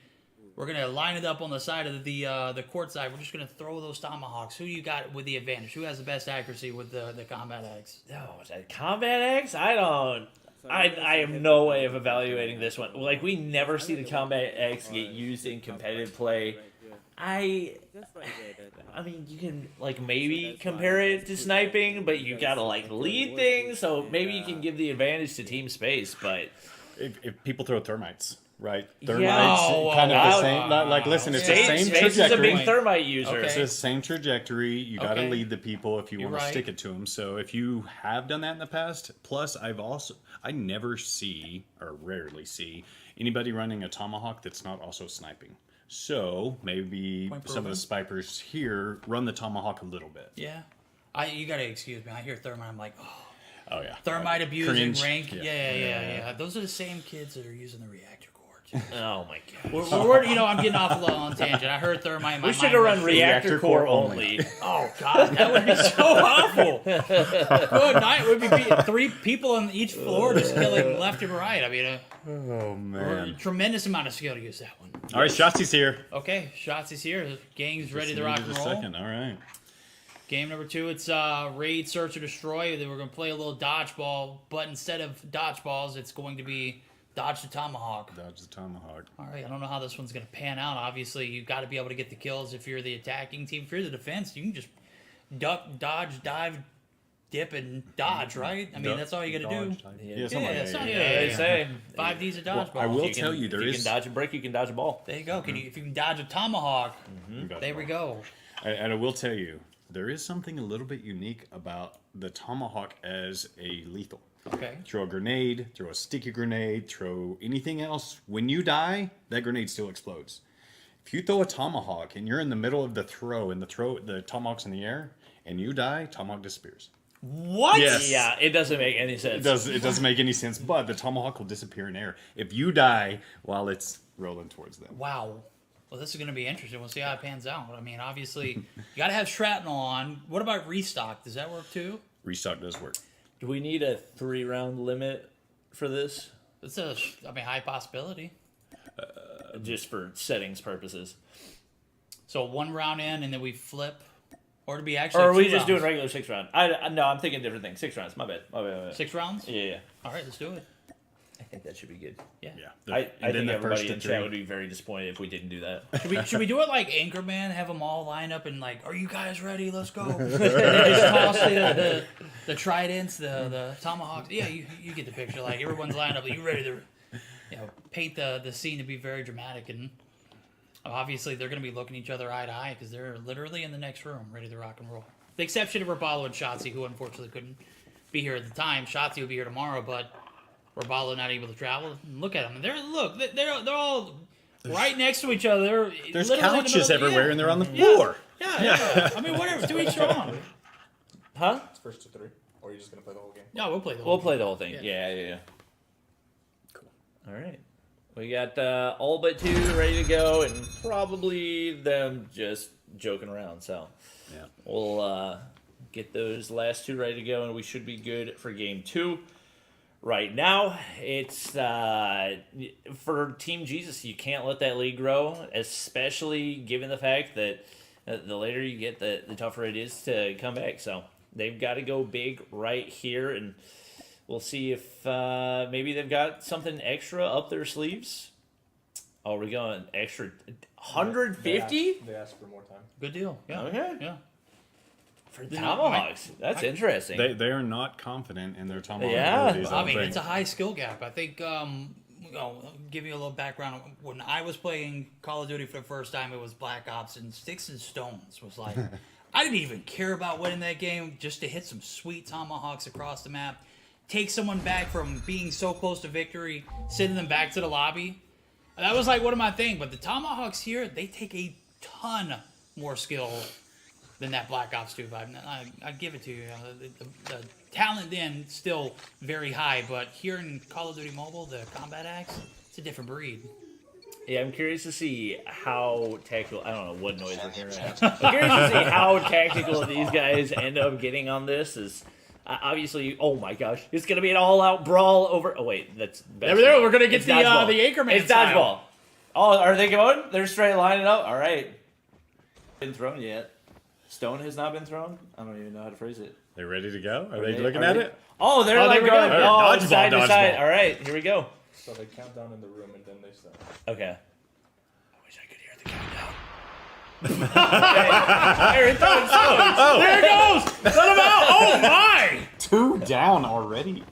We're going to line it up on the side of the court side. We're just going to throw those tomahawks. Who you got with the advantage? Who has the best accuracy with the combat axe? Oh, is that Combat X? I have no way of evaluating this one. Like, we never see the Combat X get used in competitive play. I mean, you can, like, maybe compare it to sniping, but you gotta, like, lead things, so maybe you can give the advantage to Team Space, but... If people throw thermites, right? Yeah. Thermites, kind of the same. Like, listen, it's the Space, same Space is a trajectory. big thermite user. Okay. It's the same trajectory. You got to Okay. lead the people if you You're want to right. stick it to them. So if you have done that in the past, plus I never see or rarely see anybody running a tomahawk that's not also sniping. So maybe Point some of the Spipers here run the Tomahawk a little bit. Yeah. You gotta excuse me. I hear Thermite. I'm like, oh, Oh yeah. Thermite abusing Cringe. rank. Yeah. Yeah. Those are the same kids that are using the reactor core. Too. Oh my god. We're I'm getting off a little on tangent. I heard Thermite. In my We should mind have went run reactor core only. Oh god, that would be so awful. Good night. We'd be beating 3 people on each floor, just killing left and right. I mean, Oh man. tremendous amount of skill to use that one. All right, Shotzi's here. Okay, Shots is here. Gang's ready Just to rock needed and a roll. second. All right. Game number 2, it's Raid, Search, or Destroy. Then we're going to play a little dodgeball, but instead of dodgeballs, it's going to be Dodge the Tomahawk. Dodge the Tomahawk. All right, I don't know how this one's going to pan out. Obviously, you've got to be able to get the kills if you're the attacking team. If you're the defense, you can just duck, dodge, dive, dip, and dodge, right? I mean, Duck, that's all you got to do. Yeah, something like that's that. not- yeah, Yeah, they yeah. say 5Ds of dodgeball. I will you tell can- you, there if you is. can dodge a brick, you can dodge a ball. There you go. If you can dodge a tomahawk, there we go. And I will tell you, there is something a little bit unique about the Tomahawk as a lethal. Okay. Throw a grenade, throw a sticky grenade, throw anything else. When you die, that grenade still explodes. If you throw a Tomahawk and you're in the middle of the throw and the Tomahawk's in the air and you die, Tomahawk disappears. What? Yes. Yeah, it doesn't make any sense. It doesn't make any sense, but the Tomahawk will disappear in air if you die while it's rolling towards them. Wow. Well, this is going to be interesting. We'll see how it pans out. I mean, obviously, you got to have shrapnel on. What about restock? Does that work too? Restock does work. Do we need a 3-round limit for this? It's high possibility. Just for settings purposes. So 1 round in, and then we flip, or to be actually. Or are we 2 just doing rounds. regular 6-round? No, I'm thinking different things. 6 rounds. My bad. 6 rounds? Yeah. All right, let's do it. I think that should be good. Yeah. Yeah. I think everybody in chat would be very disappointed if we didn't do that. Should we do it like Anchorman? Have them all line up and like, are you guys ready? Let's go. And then just toss the tridents, the tomahawks. Yeah, you get the picture. Like everyone's lined up. Are you ready to, paint the scene to be very dramatic, and obviously they're going to be looking each other eye to eye because they're literally in the next room, ready to rock and roll. The exception of Rapallo and Shotzi, who unfortunately couldn't be here at the time. Shotzi will be here tomorrow, but Rapallo not able to travel. Look at them. They're all right next to each other. There's literally in the couches middle- everywhere yeah. and they're on the floor. Yeah. I mean, whatever. To each their own. Huh? It's first to 3. Or are you just gonna play the whole game? No, we'll play the We'll whole play the whole thing. Yeah. Cool. All right. We got all but 2 ready to go, and probably them just joking around. So Yeah. we'll get those last 2 ready to go, and we should be good for game 2. Right now, it's for Team Jesus. You can't let that lead grow, especially given the fact that the later you get, the tougher it is to come back. So they've got to go big right here, and we'll see if maybe they've got something extra up their sleeves. Oh, we're going extra 150 They asked for more time. Good deal. Yeah. Okay. Yeah. for Tomahawks. That's interesting. They are not confident in their Tomahawk Yeah. abilities. I don't mean, think. it's a high skill gap. I think, I'll give you a little background. When I was playing Call of Duty for the first time, it was Black Ops, and Sticks and Stones was like, I didn't even care about winning that game, just to hit some sweet tomahawks across the map, take someone back from being so close to victory, sending them back to the lobby. That was like one of my things. But the Tomahawks here, they take a ton more skill than that Black Ops 2 vibe. I give it to you. The talent then still very high, but here in Call of Duty Mobile, the Combat Axe, it's a different breed. Yeah, I'm curious to see how tactical. I don't know what noise we're hearing right now. I'm curious to see how tactical these guys end up getting on this. Is obviously, oh my gosh, it's gonna be an all-out brawl over. Oh wait, that's There we go. We're gonna get It's the dodgeball. Anchorman It's style. dodgeball. Oh, are they going? They're straight lining up. All right. Been thrown yet? Stone has not been thrown. I don't even know how to phrase it. They ready to go? Are they looking at it? Oh, they're Oh, like there we going go. oh, Dodgeball, side to side. dodgeball. All right, here we go. So they count down in the room and then they start. Okay. I wish I could hear the countdown. Aaron, throwing stones. There it goes! Let him out! Oh my! 2 down already.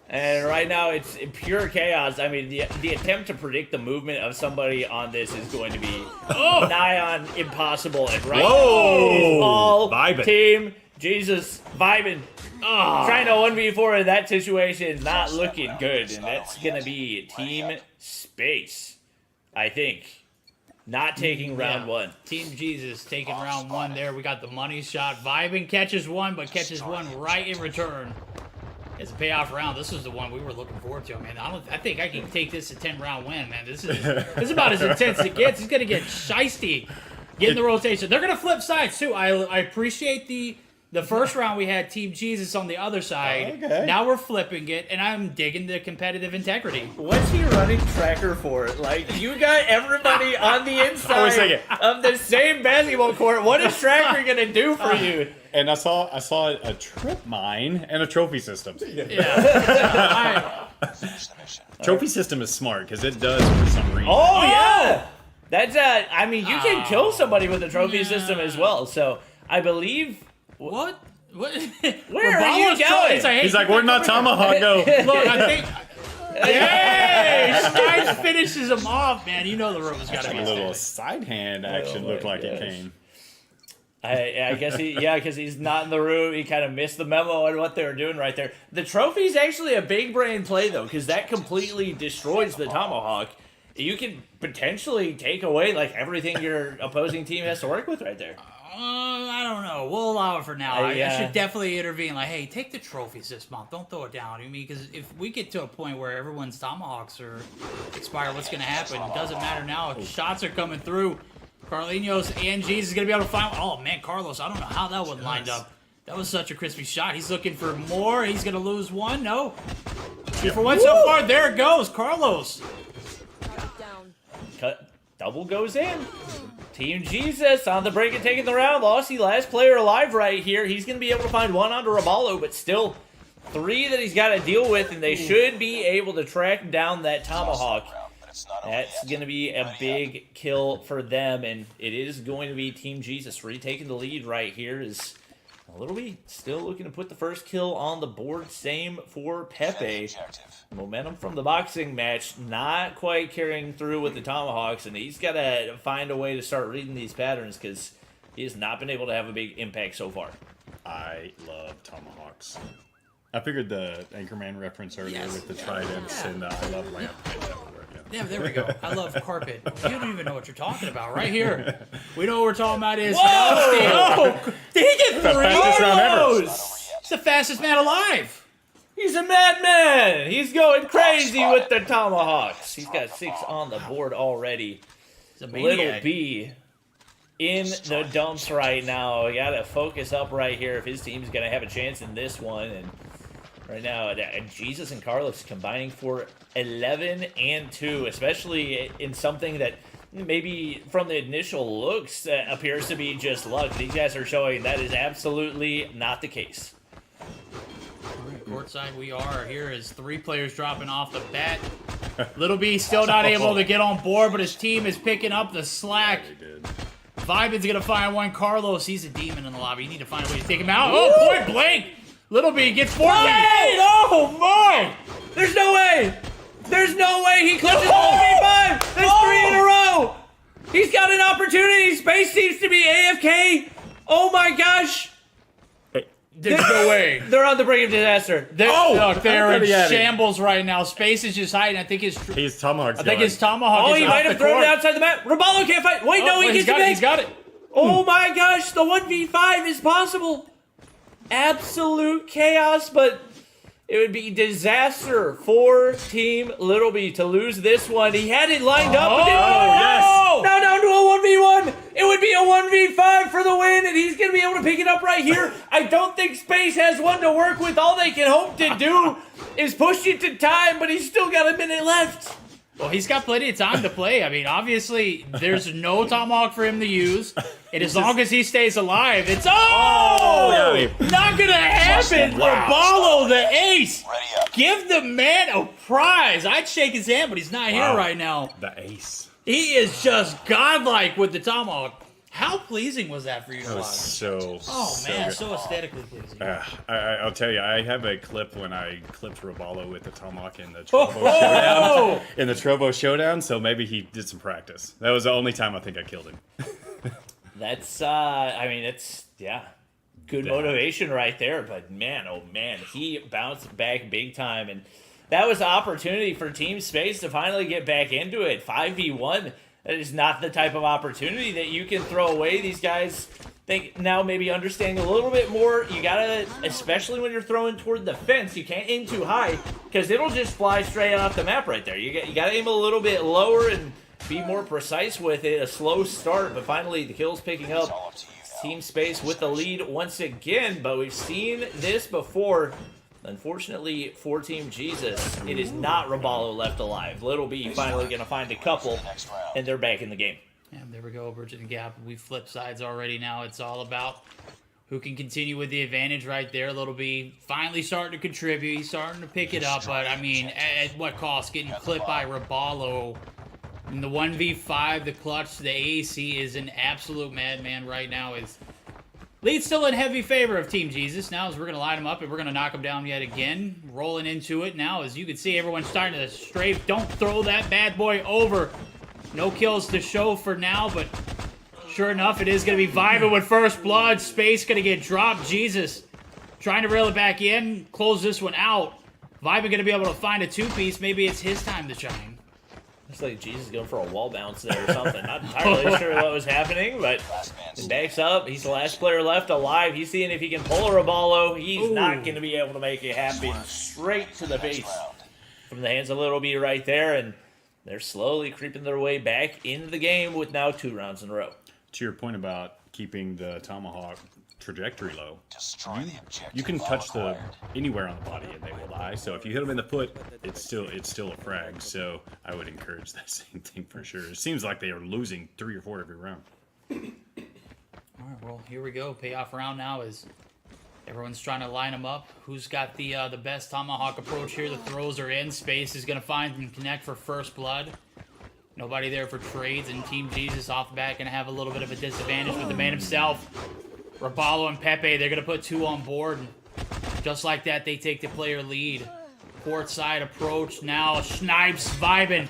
And right now it's pure chaos. I mean, the attempt to predict the movement of somebody on this is going to be nigh on impossible. And right Whoa! now, all Vibing. Team Jesus vibing. Trying to 1v4 in that situation is not looking good. And that's going to be Team Space, I think. not taking round Yeah. one. Team Jesus taking round one there. We got the money shot. Vibin catches one, but catches one right in return. It's a payoff round. This is the one we were looking forward to, man. I think I can take this a 10-round win, man. This is about as intense as it gets. He's gonna get shiesty, get in the rotation. They're gonna flip sides too. I appreciate the first round we had Team Jesus on the other side. Okay. Now we're flipping it, and I'm digging the competitive integrity. What's he running tracker for? Like, you got everybody on the inside second. of the same basketball court. What is tracker gonna do for you? And I saw a trip mine and a trophy system. Yeah. Trophy system is smart because it does for some reason. Oh yeah, that's I mean, you can kill somebody with a trophy system as well. So I believe. What? Where are you going? He's like, where'd my tomahawk go? Look, I think. Hey, Skies finishes him off, man. You know the room has got to be A little stacked. side hand action looked like it gosh. came. I guess because he's not in the room. He kind of missed the memo on what they were doing right there. The trophy's actually a big brain play though, because that completely destroys the tomahawk. You can potentially take away like everything your opposing team has to work with right there. I don't know. We'll allow it for now. I yeah. should definitely intervene. Like, hey, take the trophies this month. Don't throw it down. I mean, because if we get to a point where everyone's tomahawks are expired, what's going to happen? It doesn't matter now. Shots are coming through. Carlinhos and Jesus is going to be able to find. Oh man, Carlos! I don't know how that one lined up. That was such a crispy shot. He's looking for more. He's going to lose one. No. 2 for 1 so far. There it goes, Carlos. Cut. Double goes in. Team Jesus on the break and taking the round. Lossie, last player alive right here. He's going to be able to find one onto Raballo, but still 3 that he's got to deal with, and they should be able to track down that tomahawk. That's going to be a big kill for them, and it is going to be Team Jesus retaking the lead right here. Is a little bit still looking to put the first kill on the board. Same for Pepe. Momentum from the boxing match not quite carrying through with the Tomahawks, and he's got to find a way to start reading these patterns because he has not been able to have a big impact so far. I love tomahawks. I figured the Anchorman reference earlier Yes. with the tridents and I love lamp. Yeah, there we go. I love carpet. You don't even know what you're talking about. Right here. We know what we're talking about is... Whoa! Did he get 3? Fastest round ever. He's the fastest man alive. He's a madman! He's going crazy with the Tomahawks. He's got 6 on the board already. He's a Little maniac. B in the dumps right now. We got to focus up right here if his team's going to have a chance in this one. And right now, Jesus and Carlos combining for 11 and 2, especially in something that maybe from the initial looks appears to be just luck. These guys are showing that is absolutely not the case. Courtside we are. Here is 3 players dropping off the bat. Little B still not able to get on board, but his team is picking up the slack. Vibin's going to find one. Carlos, he's a demon in the lobby. You need to find a way to take him out. Oh, point blank. Little B gets 4. Oh my! There's no way! There's no way he clips his whole V5! There's 3 in a row! He's got an opportunity! Space seems to be AFK! Oh my gosh! There's no way. They're on the brink of disaster. Look, they're I in thought he had it. shambles right now. Space is just hiding. I think his Tomahawk's I think his tomahawk Oh, is he off might the have thrown court. it outside the map. Raballo can't fight. Wait, no, he he's gets got it. it. He's got it. Oh my gosh, the 1v5 is possible. Absolute chaos, but it would be disaster for Team Little B to lose this one. He had it lined up. But yes. Now down to a 1v1. It would be a 1v5 for the win, and he's going to be able to pick it up right here. I don't think Space has one to work with. All they can hope to do is push it to time, but he's still got a minute left. Well, he's got plenty of time to play. I mean, obviously, there's no tomahawk for him to use. And as long as he stays alive, it's... Oh! Not gonna happen! Wow. Raballo, the ace! Give the man a prize! I'd shake his hand, but he's not here right now. The ace. He is just godlike with the tomahawk. How pleasing was that for you to That was watch? so. Oh, man, good. so aesthetically pleasing. I'll tell you, I have a clip when I clipped Raballo with the tomahawk in the Trovo showdown. In the Trovo showdown, so maybe he did some practice. That was the only time I think I killed him. That's, I mean, it's, yeah, good motivation right there. But man, oh man, he bounced back big time. And that was the opportunity for Team Space to finally get back into it. 5v1. That is not the type of opportunity that you can throw away. These guys think now maybe understanding a little bit more. You gotta, especially when you're throwing toward the fence, you can't aim too high because it'll just fly straight off the map right there. You gotta aim a little bit lower and be more precise with it. A slow start, but finally the kill's picking up. Team Space with the lead once again, but we've seen this before. Unfortunately for Team Jesus, it is not Rabalo left alive. Little B finally going to find a couple, and they're back in the game. And there we go, bridging the gap. We flip sides already now. It's all about who can continue with the advantage right there. Little B finally starting to contribute. He's starting to pick it up, but I mean, at what cost? Getting clipped by Rabalo. In the 1v5, the clutch, the AAC is an absolute madman right now. Lead still in heavy favor of Team Jesus now as we're going to line them up and we're going to knock them down yet again. Rolling into it now as you can see everyone's starting to strafe. Don't throw that bad boy over. No kills to show for now, but sure enough, it is going to be Viva with first blood. Space going to get dropped. Jesus trying to reel it back in. Close this one out. Viva going to be able to find a two-piece. Maybe it's his time to shine. Looks like Jesus is going for a wall bounce there or something. Not entirely sure what was happening, but he backs up. He's the last player left alive. He's seeing if he can pull a Rabalo. He's not going to be able to make it happen. Straight to the face from the hands of Little B right there, and they're slowly creeping their way back into the game with now 2 rounds in a row. To your point about keeping the Tomahawk trajectory low, you can touch the anywhere on the body and they will die. So if you hit them in the foot, it's still a frag. So I would encourage that same thing for sure. It seems like they are losing 3 or 4 every round. All right, well, here we go. Payoff round now is everyone's trying to line them up. Who's got the best Tomahawk approach here? The throws are in. Space is going to find and connect for first blood. Nobody there for trades, and Team Jesus off the bat going to have a little bit of a disadvantage with the man himself. Rabalo and Pepe, they're going to put 2 on board. Just like that, they take the player lead. Court side approach now. Snipes vibing.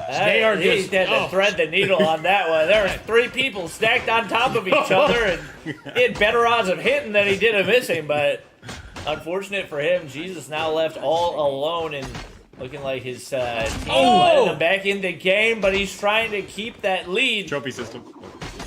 They are just... He had to thread the needle on that one. There were 3 people stacked on top of each other, and he had better odds of hitting than he did of missing, but unfortunate for him, Jesus now left all alone and looking like his team letting him back in the game, but he's trying to keep that lead. Trophy system.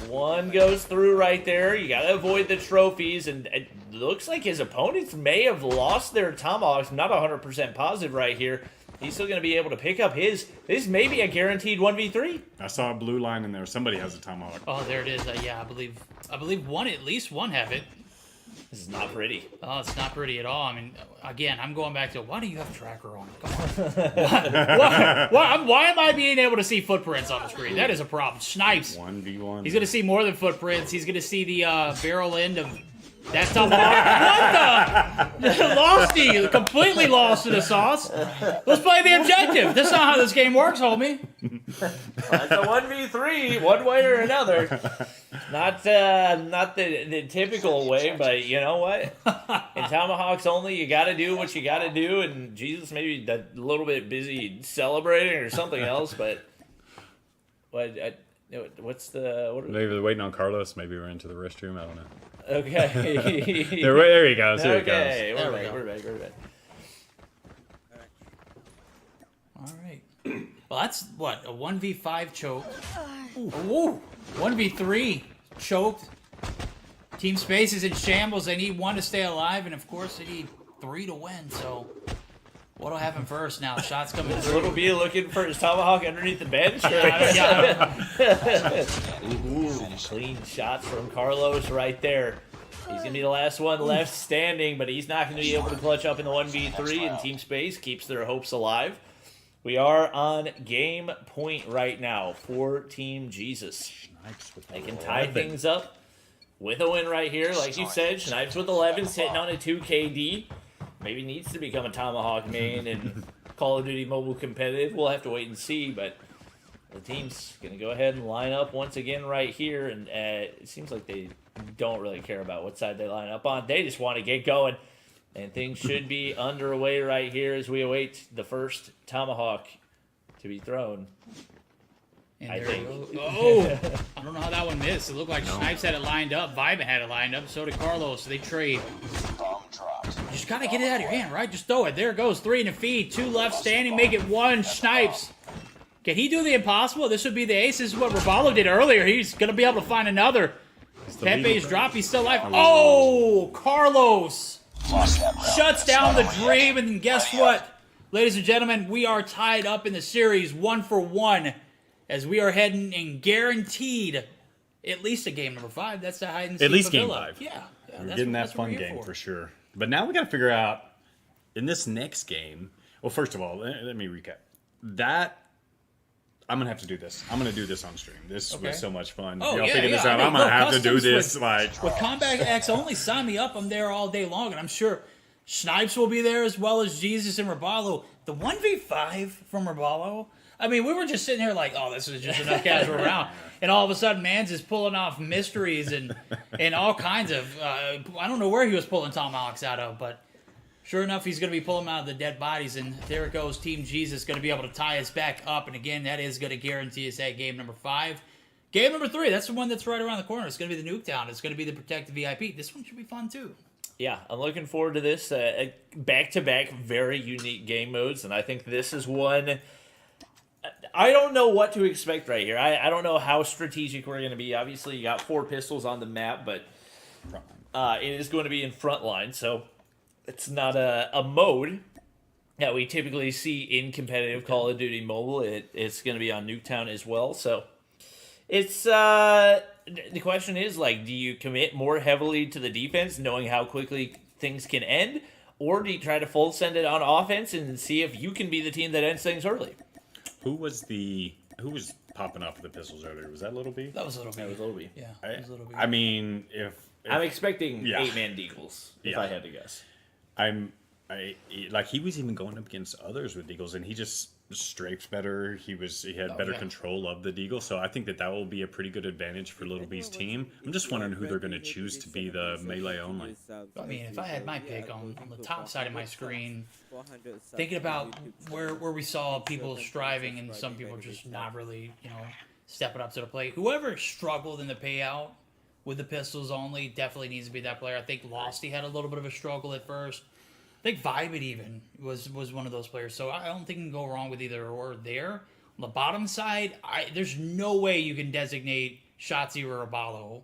One goes through right there. You got to avoid the trophies, and it looks like his opponents may have lost their Tomahawks. I'm not 100% positive right here. He's still going to be able to pick up his. This may be a guaranteed 1v3. I saw a blue line in there. Somebody has a Tomahawk. Oh, there it is. Yeah, I believe one, at least one have it. This is not pretty. Oh, it's not pretty at all. I mean, again, I'm going back to, why do you have tracker on? Come on. Why am I being able to see footprints on the screen? That is a problem. Snipes. 1v1. He's going to see more than footprints. He's going to see the barrel end of that Tomahawk. What the? Lost you. Completely lost in the sauce. Let's play the objective. That's not how this game works, homie. It's a 1v3, one way or another. Not the typical way, but you know what? In Tomahawks only, you got to do what you got to do, and Jesus maybe a little bit busy celebrating or something else, but what's the... Maybe they're waiting on Carlos. Maybe we're into the restroom. I don't know. Okay. There he goes. There he goes. Okay, we're back. All right. Well, that's what, a 1v5 choke. Ooh. 1v3 choked. Team Space is in shambles. They need 1 to stay alive, and of course they need 3 to win. So what'll happen first now? Shots coming through. Little B looking for his Tomahawk underneath the bench. Ooh, clean shots from Carlos right there. He's going to be the last one left standing, but he's not going to be able to clutch up in the 1v3, and Team Space keeps their hopes alive. We are on game point right now for Team Jesus. They can tie things up with a win right here. Like you said, Snipes with 11, sitting on a 2 KD. Maybe needs to become a Tomahawk main and Call of Duty Mobile competitive. We'll have to wait and see, but the team's going to go ahead and line up once again right here, and it seems like they don't really care about what side they line up on. They just want to get going, and things should be underway right here as we await the first Tomahawk to be thrown. And I there think. it goes. Oh, I don't know how that one missed. It looked like Snipes had it lined up. Vibe had it lined up. So did Carlos. So they trade. You just got to get it out of your hand, right? Just throw it. There it goes. 3 in the feed. 2 left standing. Make it 1. Snipes Can he do the impossible? This would be the ace. This is what Raballo did earlier. He's going to be able to find another. Pepe's drop. He's still alive. Oh, Carlos shuts down the dream. And guess what? Ladies and gentlemen, we are tied up in the series 1-1 as we are heading and guaranteed at least a game number 5. That's the hide and seek. At least game Favilla. 5. Yeah. We're that's getting what- that that's what fun we're here game for sure. But now we got to figure out in this next game. Well, first of all, let me recap. That I'm gonna have to do this. I'm gonna do this on stream. This was so much fun. Oh, Y'all yeah, figure yeah. this out. I mean, I'm gonna look, have to do customs this. with- Like With Combat X only, sign me up. I'm there all day long, and I'm sure Snipes will be there as well as Jesus and Raballo. The 1v5 from Raballo. I mean, we were just sitting here like, oh, this is just enough casual round, and all of a sudden, Mans is pulling off mysteries and all kinds of. I don't know where he was pulling tomahawks out of, but sure enough, he's going to be pulling them out of the dead bodies, and there it goes. Team Jesus going to be able to tie us back up, and again, that is going to guarantee us that game number 5. Game number 3, that's the one that's right around the corner. It's going to be the Nuketown. It's going to be the Protected VIP. This one should be fun, too. Yeah, I'm looking forward to this. Back-to-back very unique game modes, and I think this is one... I don't know what to expect right here. I don't know how strategic we're going to be. Obviously, you got 4 pistols on the map, but it is going to be in frontline, so it's not a mode that we typically see in competitive Call of Duty Mobile. It's going to be on Nuketown as well, so it's... the question is, like, do you commit more heavily to the defense, knowing how quickly things can end, or do you try to full send it on offense and see if you can be the team that ends things early? who was popping off the pistols earlier? Was that Little B? That was a little bit. That was Obi. Yeah, that was a little bit. I mean, if I'm expecting Yeah. 8-man deagles, if Yeah. I had to guess. like he was even going up against others with deagles, and he just strafed better. He had better control of the deagle, so I think that will be a pretty good advantage for Little B's team. I'm just wondering who they're going to choose to be the melee only. I mean, if I had my pick on the top side of my screen, thinking about where we saw people striving and some people just not really, stepping up to the plate. Whoever struggled in the payout with the pistols only definitely needs to be that player. I think Losty had a little bit of a struggle at first. I think Vibit even was one of those players. So I don't think you can go wrong with either or there. On the bottom side, there's no way you can designate Shotzi or Raballo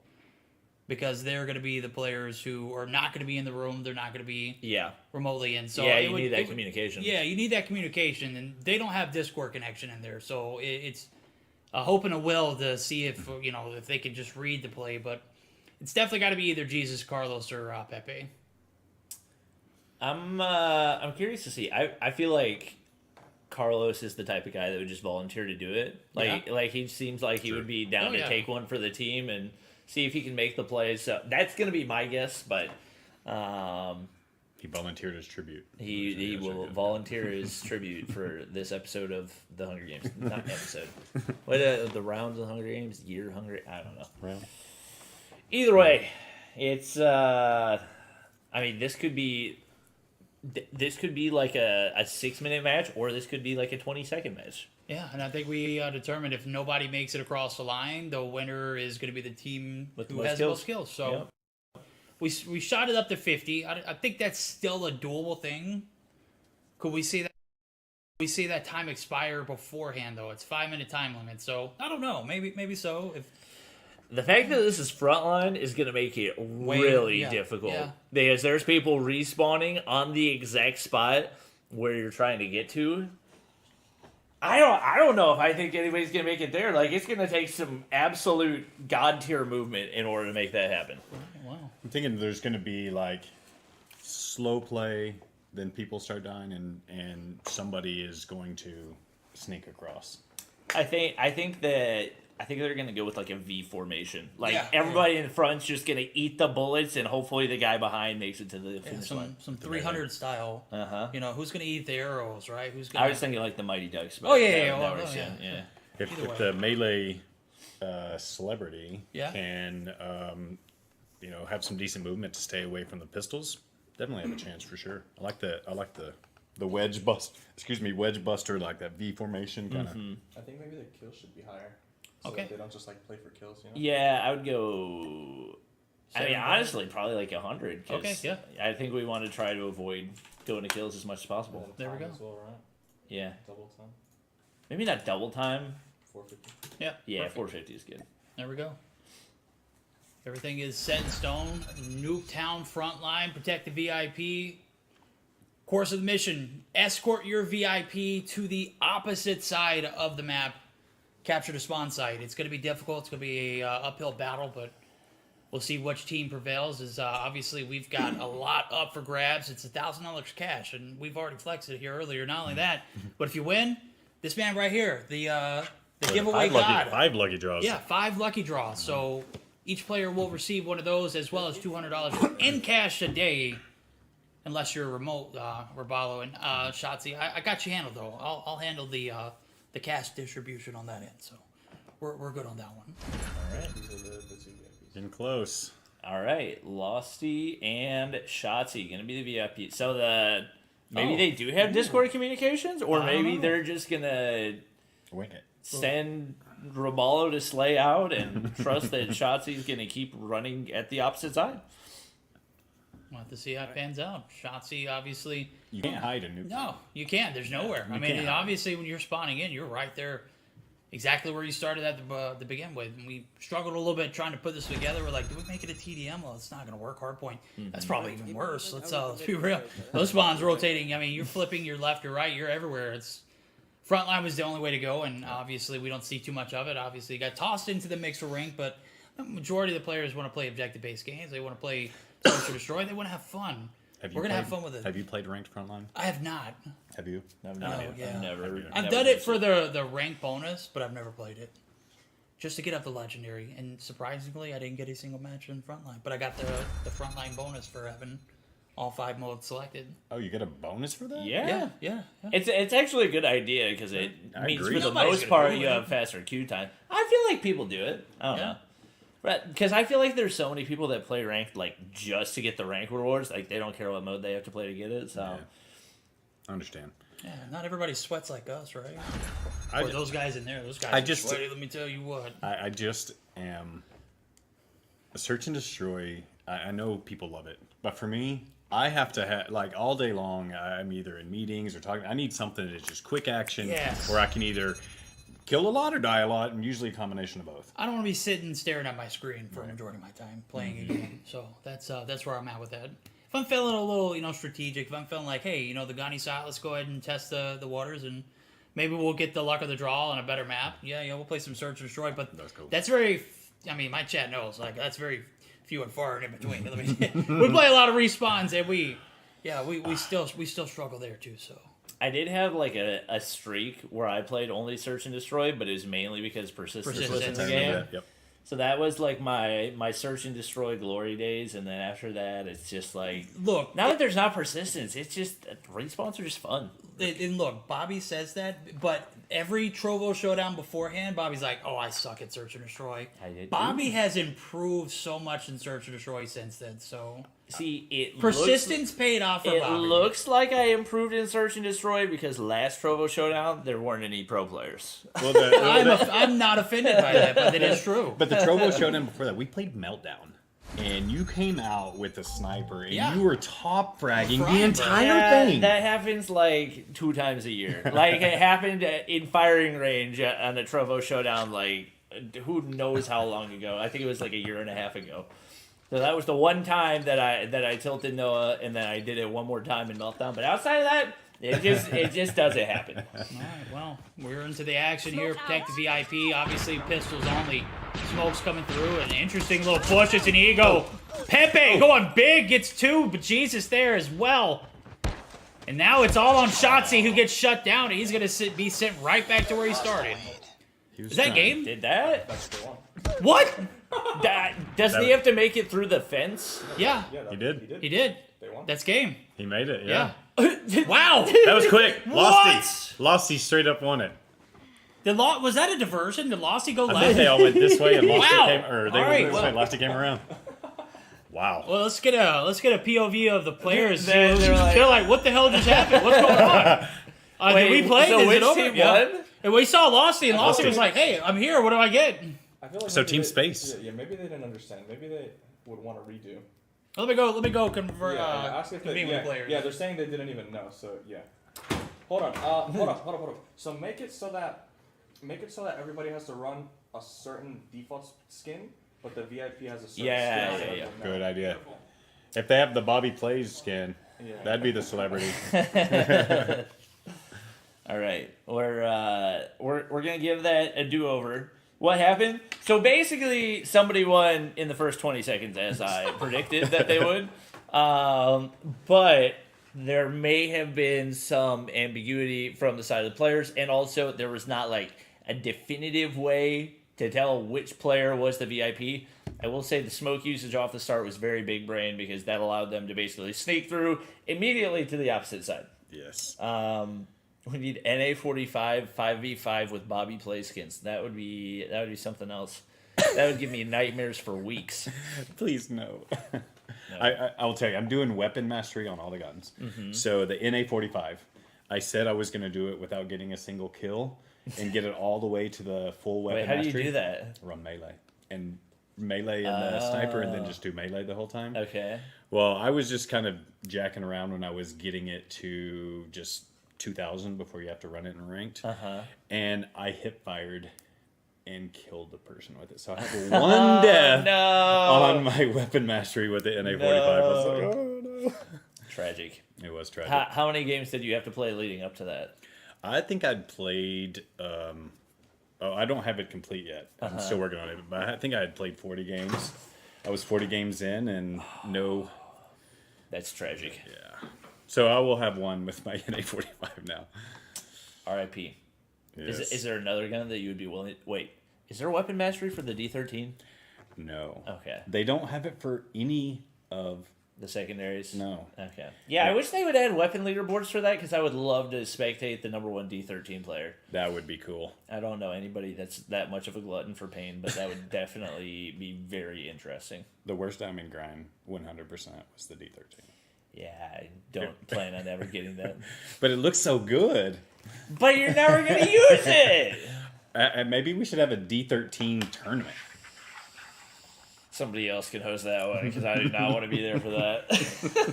because they're going to be the players who are not going to be in the room. They're not going to be remotely in. So you need that communication. Yeah, you need that communication, and they don't have Discord connection in there. So it's a hope and a will to see if if they can just read the play. But it's definitely got to be either Jesus, Carlos, or Pepe. I'm curious to see. I feel like Carlos is the type of guy that would just volunteer to do it. Like he seems like he would be down to take one for the team and see if he can make the plays. So that's gonna be my guess, but he volunteered his tribute. He will volunteer his tribute for this episode of the Hunger Games. Not episode. What the rounds of the Hunger Games? Year Hunger? I don't know. Round. Either way, it's this could be like a 6-minute match, or this could be like a 20-second match. Yeah, and I think we determined if nobody makes it across the line, the winner is going to be the team who has the most kills. So we shot it up to 50. I think that's still a doable thing. Could we see that? We see that time expire beforehand, though. It's 5-minute time limit, so I don't know. Maybe so. If the fact that this is frontline is going to make it really difficult. Yeah. Because there's people respawning on the exact spot where you're trying to get to. I don't know if I think anybody's going to make it there. Like, it's going to take some absolute god tier movement in order to make that happen. Wow. I'm thinking there's going to be like slow play, then people start dying, and somebody is going to sneak across. I think they're gonna go with like a V formation. Like everybody in front's just gonna eat the bullets, and hopefully the guy behind makes it to the finish line. Some 300 style. Who's gonna eat the arrows, right? Who's gonna? I was thinking like the Mighty Ducks. Oh yeah. If the melee celebrity can have some decent movement to stay away from the pistols, definitely have a chance for sure. I like the wedge buster, like that V formation kind of. I think maybe the kills should be higher. So Okay. that they don't just like play for kills, Yeah, I would go. Honestly, probably like 100. Okay, yeah. I think we want to try to avoid going to kills as much as possible. There we go. As well, right? Yeah. Double time. Maybe not double time. 450. Yeah. Yeah, perfect. 450 is good. There we go. Everything is set in stone. Nuketown frontline. Protect the VIP. Course of the mission. Escort your VIP to the opposite side of the map. Capture the spawn site. It's going to be difficult. It's going to be a uphill battle, but we'll see which team prevails. Is obviously we've got a lot up for grabs. It's $1,000 cash, and we've already flexed it here earlier. Not only that, but if you win, this man right here, the giveaway god. 5 lucky draws. Yeah, 5 lucky draws. So each player will receive one of those, as well as $200 in cash a day, unless you're remote, Rabalo and Shotzi. I got you handled though. I'll handle the cash distribution on that end. So we're good on that one. All right. Getting close. All right. Losty and Shotzi going to be the VIP. So maybe Oh. they do have Discord communications, or I don't maybe know. they're just going to Wing it. send Rabalo to slay out and trust that Shotzi's going to keep running at the opposite side. We'll have to see how it pans out. Shotzi, obviously. You can't hide a nuke. No, you can't. There's nowhere. I You mean, can't. obviously, when you're spawning in, you're right there, exactly where you started at the begin with. And we struggled a little bit trying to put this together. We're like, do we make it a TDM? Well, it's not going to work. Hardpoint. That's probably even worse. Let's be real. Those spawns rotating. I mean, you're flipping your left or right. You're everywhere. It's frontline was the only way to go, and obviously we don't see too much of it. Obviously, you got tossed into the mixer rank, but the majority of the players want to play objective-based games. They want to play Search or Destroy. They want to have fun. We're gonna have fun with it. Have you played ranked frontline? I have not. Have you? I've No, never. yeah. I've never. I've done it for the rank bonus, but I've never played it. Just to get up the legendary, and surprisingly, I didn't get a single match in frontline. But I got the frontline bonus for having all 5 modes selected. Oh, you get a bonus for that? Yeah. Yeah. It's actually a good idea because it I means agree. for the Nobody's most gonna part do you it. have faster queue time. I feel like people do it. I don't Yeah. know. But because I feel like there's so many people that play ranked like just to get the rank rewards. Like they don't care what mode they have to play to get it. So Yeah. I understand. Yeah, not everybody sweats like us, right? I, Or those guys in there. Those guys I are just- sweaty, let me tell you what. I just am a search and destroy. I know people love it, but for me, I have to have like all day long. I'm either in meetings or talking. I need something that's just quick action, Yes. where I can either kill a lot or die a lot, and usually a combination of both. I don't want to be sitting staring at my screen for a majority of my time playing a game. So that's where I'm at with that. If I'm feeling a little, strategic, if I'm feeling like, hey, the Gunny side, let's go ahead and test the waters, and maybe we'll get the luck of the draw on a better map. Yeah, we'll play some Search and Destroy, but That's cool. that's very. I mean, my chat knows like that's very few and far in between. I mean, we play a lot of respawns, and we still struggle there too. So. I did have like a streak where I played only Search and Destroy, but it was mainly because persistence was in Persistence. the I game. remember that, Yep. So that was like my Search and Destroy glory days, and then after that, it's just like Look, now that there's not persistence, it's just respawns are just fun. and look, Bobby says that, but every Trovo showdown beforehand, Bobby's like, "Oh, I suck at Search and Destroy." I did Bobby has improved so much in Search and Destroy since then. So See, it persistence paid off for It Bobby. looks like I improved in Search and Destroy because last Trovo Showdown there weren't any pro players. Well, I'm not offended by that, but it is true. but the Trovo Showdown before that, we played Meltdown. And you came out with a sniper, and Yeah. you were top fragging Frag, the entire Yeah, thing. that happens like 2 times a year. Like it happened in firing range on the Trovo Showdown. Like who knows how long ago? I think it was like a year and a half ago. So that was the one time that I tilted Noah, and then I did it one more time in Meltdown. But outside of that, it just doesn't happen. All right, well, we're into the action here. Protect the VIP. Obviously, pistols only. Smoke's coming through. An interesting little push. It's an ego. Pepe going big. Gets 2, but Jesus there as well. And now it's all on Shotzi, who gets shut down. And he's going to be sent right back to where he started. Is that game? Did that? What? Doesn't he have to make it through the fence? Yeah, He did. he did. They won. That's game. He made it. Yeah. Yeah. Wow. That was quick. What? Losty straight up won it. Was that a diversion? Did Losty go I left? think they all went this way, and Losty Wow. came, or they All went right, this well- way. Losty came around. Wow. Well, let's get a POV of the players. They're They're like- like, what the hell just happened? What's going on? Did we play? So Is which it over? team Yeah. won? And we saw Losty, and Losty Losty. was like, hey, I'm here. What do I get? I feel like So maybe Team they- Space. Yeah, maybe they didn't understand. Maybe they would want to redo. Let me go convert. Ask if they, convene with the players. yeah, they're saying they didn't even know. So yeah. Hold on. So make it so that everybody has to run a certain default skin, but the VIP has a certain Yeah, skin. yeah. Good idea. If they have the Bobby Plays skin, that'd be the celebrity. All right, we're gonna give that a do-over. What happened? So basically, somebody won in the first 20 seconds, as I predicted that they would. But there may have been some ambiguity from the side of the players, and also there was not like a definitive way to tell which player was the VIP. I will say the smoke usage off the start was very big brain because that allowed them to basically sneak through immediately to the opposite side. Yes. We need NA45 5v5 with Bobby Play skins. That would be something else. That would give me nightmares for weeks. Please no. I'll tell you, I'm doing weapon mastery on all the guns. So the NA45, I said I was going to do it without getting a single kill and get it all the way to the full weapon Wait, how do mastery. you do that? Run melee. And melee and the sniper and then just do melee the whole time. Okay. Well, I was just kind of jacking around when I was getting it to just 2,000 before you have to run it in ranked. And I hip fired and killed the person with it. So I have one death on my weapon mastery with the NA45. I was like, oh no. Tragic. It was tragic. How many games did you have to play leading up to that? I think I'd played. I don't have it complete yet. I'm still working on it. But I think I had played 40 games. I was 40 games in and no. That's tragic. Yeah. So I will have one with my NA45 now. R.I.P. Yes. Is there another gun that you would be willing? Wait, is there weapon mastery for the D13? No. Okay. They don't have it for any of the secondaries. No. Okay. Yeah, I wish they would add weapon leaderboards for that because I would love to spectate the number one D13 player. That would be cool. I don't know anybody that's that much of a glutton for pain, but that would definitely be very interesting. The worst diamond grind, 100%, was the D13. Yeah, I don't plan on ever getting that. But it looks so good. But you're never going to use it! Maybe we should have a D13 tournament. Somebody else can host that one because I do not want to be there for that.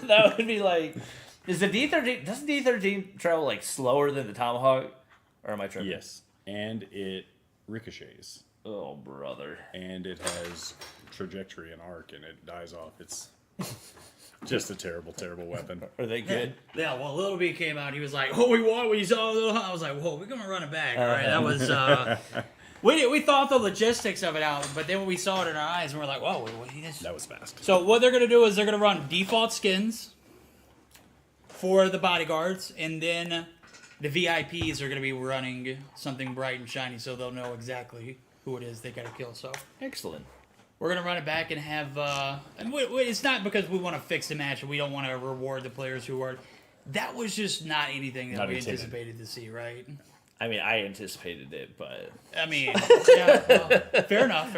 That would be like... Doesn't D13 travel like slower than the Tomahawk? Or am I tripping? Yes. And it ricochets. Oh, brother. And it has trajectory and arc and it dies off. It's... just a terrible, terrible weapon. Are they good? Yeah, well, Little B came out. He was like, "Oh, we won. We saw Little." I was like, "Whoa, we're gonna run it back." All right, that was. We thought the logistics of it out, but then when we saw it in our eyes, we were like, "Whoa, that was fast." So what they're gonna do is they're gonna run default skins for the bodyguards, and then the VIPs are gonna be running something bright and shiny, so they'll know exactly who it is they gotta kill. So excellent. We're going to run it back and have... and it's not because we want to fix the match and we don't want to reward the players who are... That was just not anything that we anticipated to see, right? I mean, I anticipated it, but... I mean, yeah, well, fair enough.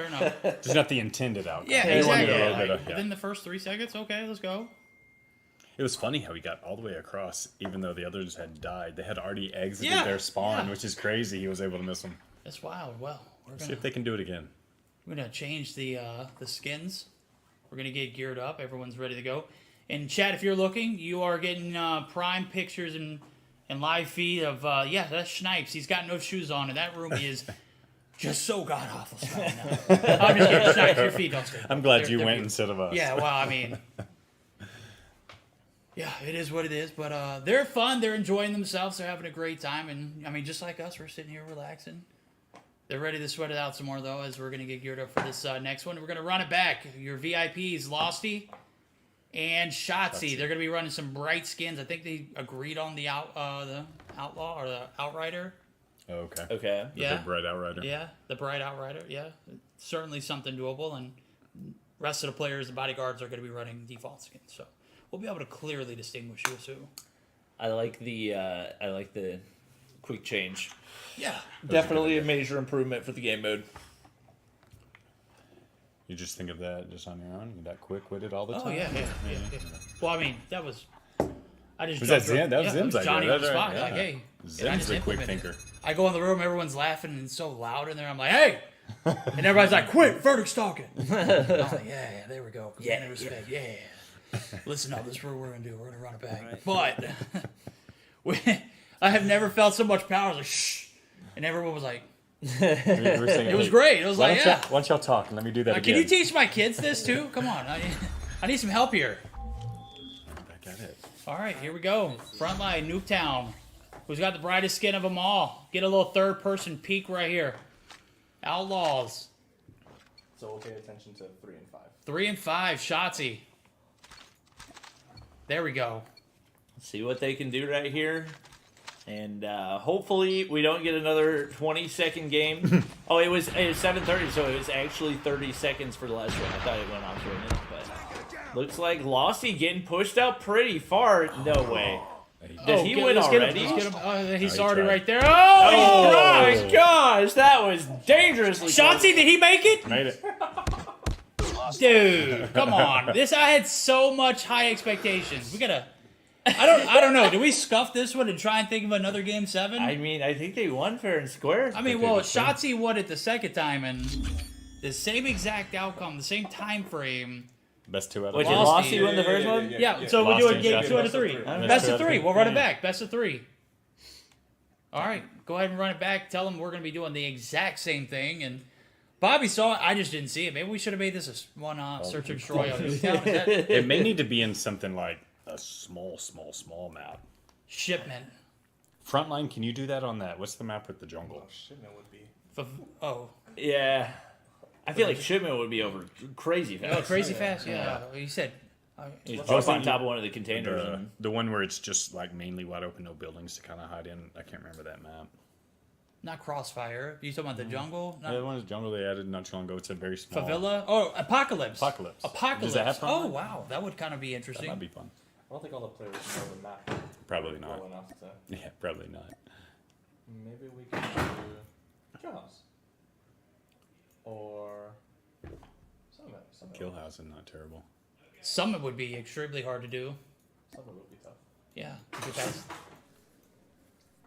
Just not the intended outcome. Yeah, exactly. Yeah. Within the first 3 seconds, okay, let's go. It was funny how he got all the way across, even though the others had died. They had already exited their spawn, which is crazy. He was able to miss them. That's wild. Well, we're See if they can do it again. We're going to change the skins. We're going to get geared up. Everyone's ready to go. And chat, if you're looking, you are getting prime pictures and live feed of, that's Snipes. He's got no shoes on. In that room, he is just so god-awful smelling now. I'm just kidding. Snipes, your feet don't stink. I'm glad you went instead of us. Yeah, well, I mean... Yeah, it is what it is. But they're fun. They're enjoying themselves. They're having a great time. And, I mean, just like us, we're sitting here relaxing. They're ready to sweat it out some more, though, as we're going to get geared up for this next one. We're going to run it back. Your VIPs, Losty and Shotzi. They're going to be running some bright skins. I think they agreed on the Outlaw or the Outrider. Oh, okay. Okay. The big bright Outrider. Yeah, the bright Outrider. Yeah, certainly something doable. And rest of the players, the bodyguards, are going to be running default skins. So we'll be able to clearly distinguish who's who. I like the quick change. Yeah. Definitely a major improvement for the game mode. You just think of that just on your own? You're that quick-witted all the time? Oh, yeah. Well, I mean, that was... I just was that Zim? That was Zim's idea. Johnny on the That's spot. right, Like, yeah. hey. Zim's a quick thinker. I go in the room, everyone's laughing and it's so loud in there. I'm like, hey! And everybody's like, quit, Verdict's talking. I'm like, yeah, there we go. Yeah, respect. Yeah. Listen up, this is what we're going to do. We're going to run it back. But... I have never felt so much power. I was like, shh. And everyone was like, It was great. It was like, yeah. Why don't y'all talk and let me do that Can again? you teach my kids this too? Come on. I need some help here. Back at it. All right, here we go. Frontline, Nuketown. Who's got the brightest skin of them all? Get a little third-person peek right here. Outlaws. So we'll pay attention to 3 and 5. 3 and 5, Shotzzy. There we go. See what they can do right here. And hopefully we don't get another 20-second game. Oh, it was 7:30, so it was actually 30 seconds for the last one. I thought it went on for a minute, but looks like Lossy getting pushed out pretty far. No way. Did he win already? He's he already tried. right there. Oh Oh, my gosh, that was dangerously close. Shotzzy, did he make it? Made it. Dude, come on. I had so much high expectations. We gotta. I don't know. Do we scuff this one and try and think of another game 7? I mean, I think they won fair and square. I mean, well, Shotzzy won it the second time, and the same exact outcome, the same time frame. Best 2 out of Wait, 3. did Lossy win the first one? Yeah, so we're Lost doing in game Shotzzy. 2 out of 3. Okay. Best of 3. We'll run it Yeah. back. Best of 3. All right, go ahead and run it back. Tell them we're going to be doing the exact same thing. And Bobby saw it. I just didn't see it. Maybe we should have made this a one search and destroy on Nuketown. Is that It may need to be in something like a small map. shipment? Frontline, can you do that on that? What's the map with the jungle? Shipment would be. Oh, Yeah. I feel like shipment would be over crazy fast. oh, crazy fast. Yeah, you said. You jump on top of one of the containers. and- The one where it's just like mainly wide open, no buildings to kind of hide in. I can't remember that map. Not Crossfire. You talking about the jungle? Not The one is jungle they added not too long ago. It's a very small. Favela? Oh, Apocalypse. Apocalypse. Apocalypse. Does that have Oh, Frontline? wow. That would kind of be That interesting. might be fun. I don't think all the players know the map Probably not. well enough to. Yeah, probably not. Maybe we can do Kill House. Or Summit. Kill House is not terrible. Summit would be extremely hard to do. Summit would be tough. Yeah. to get past.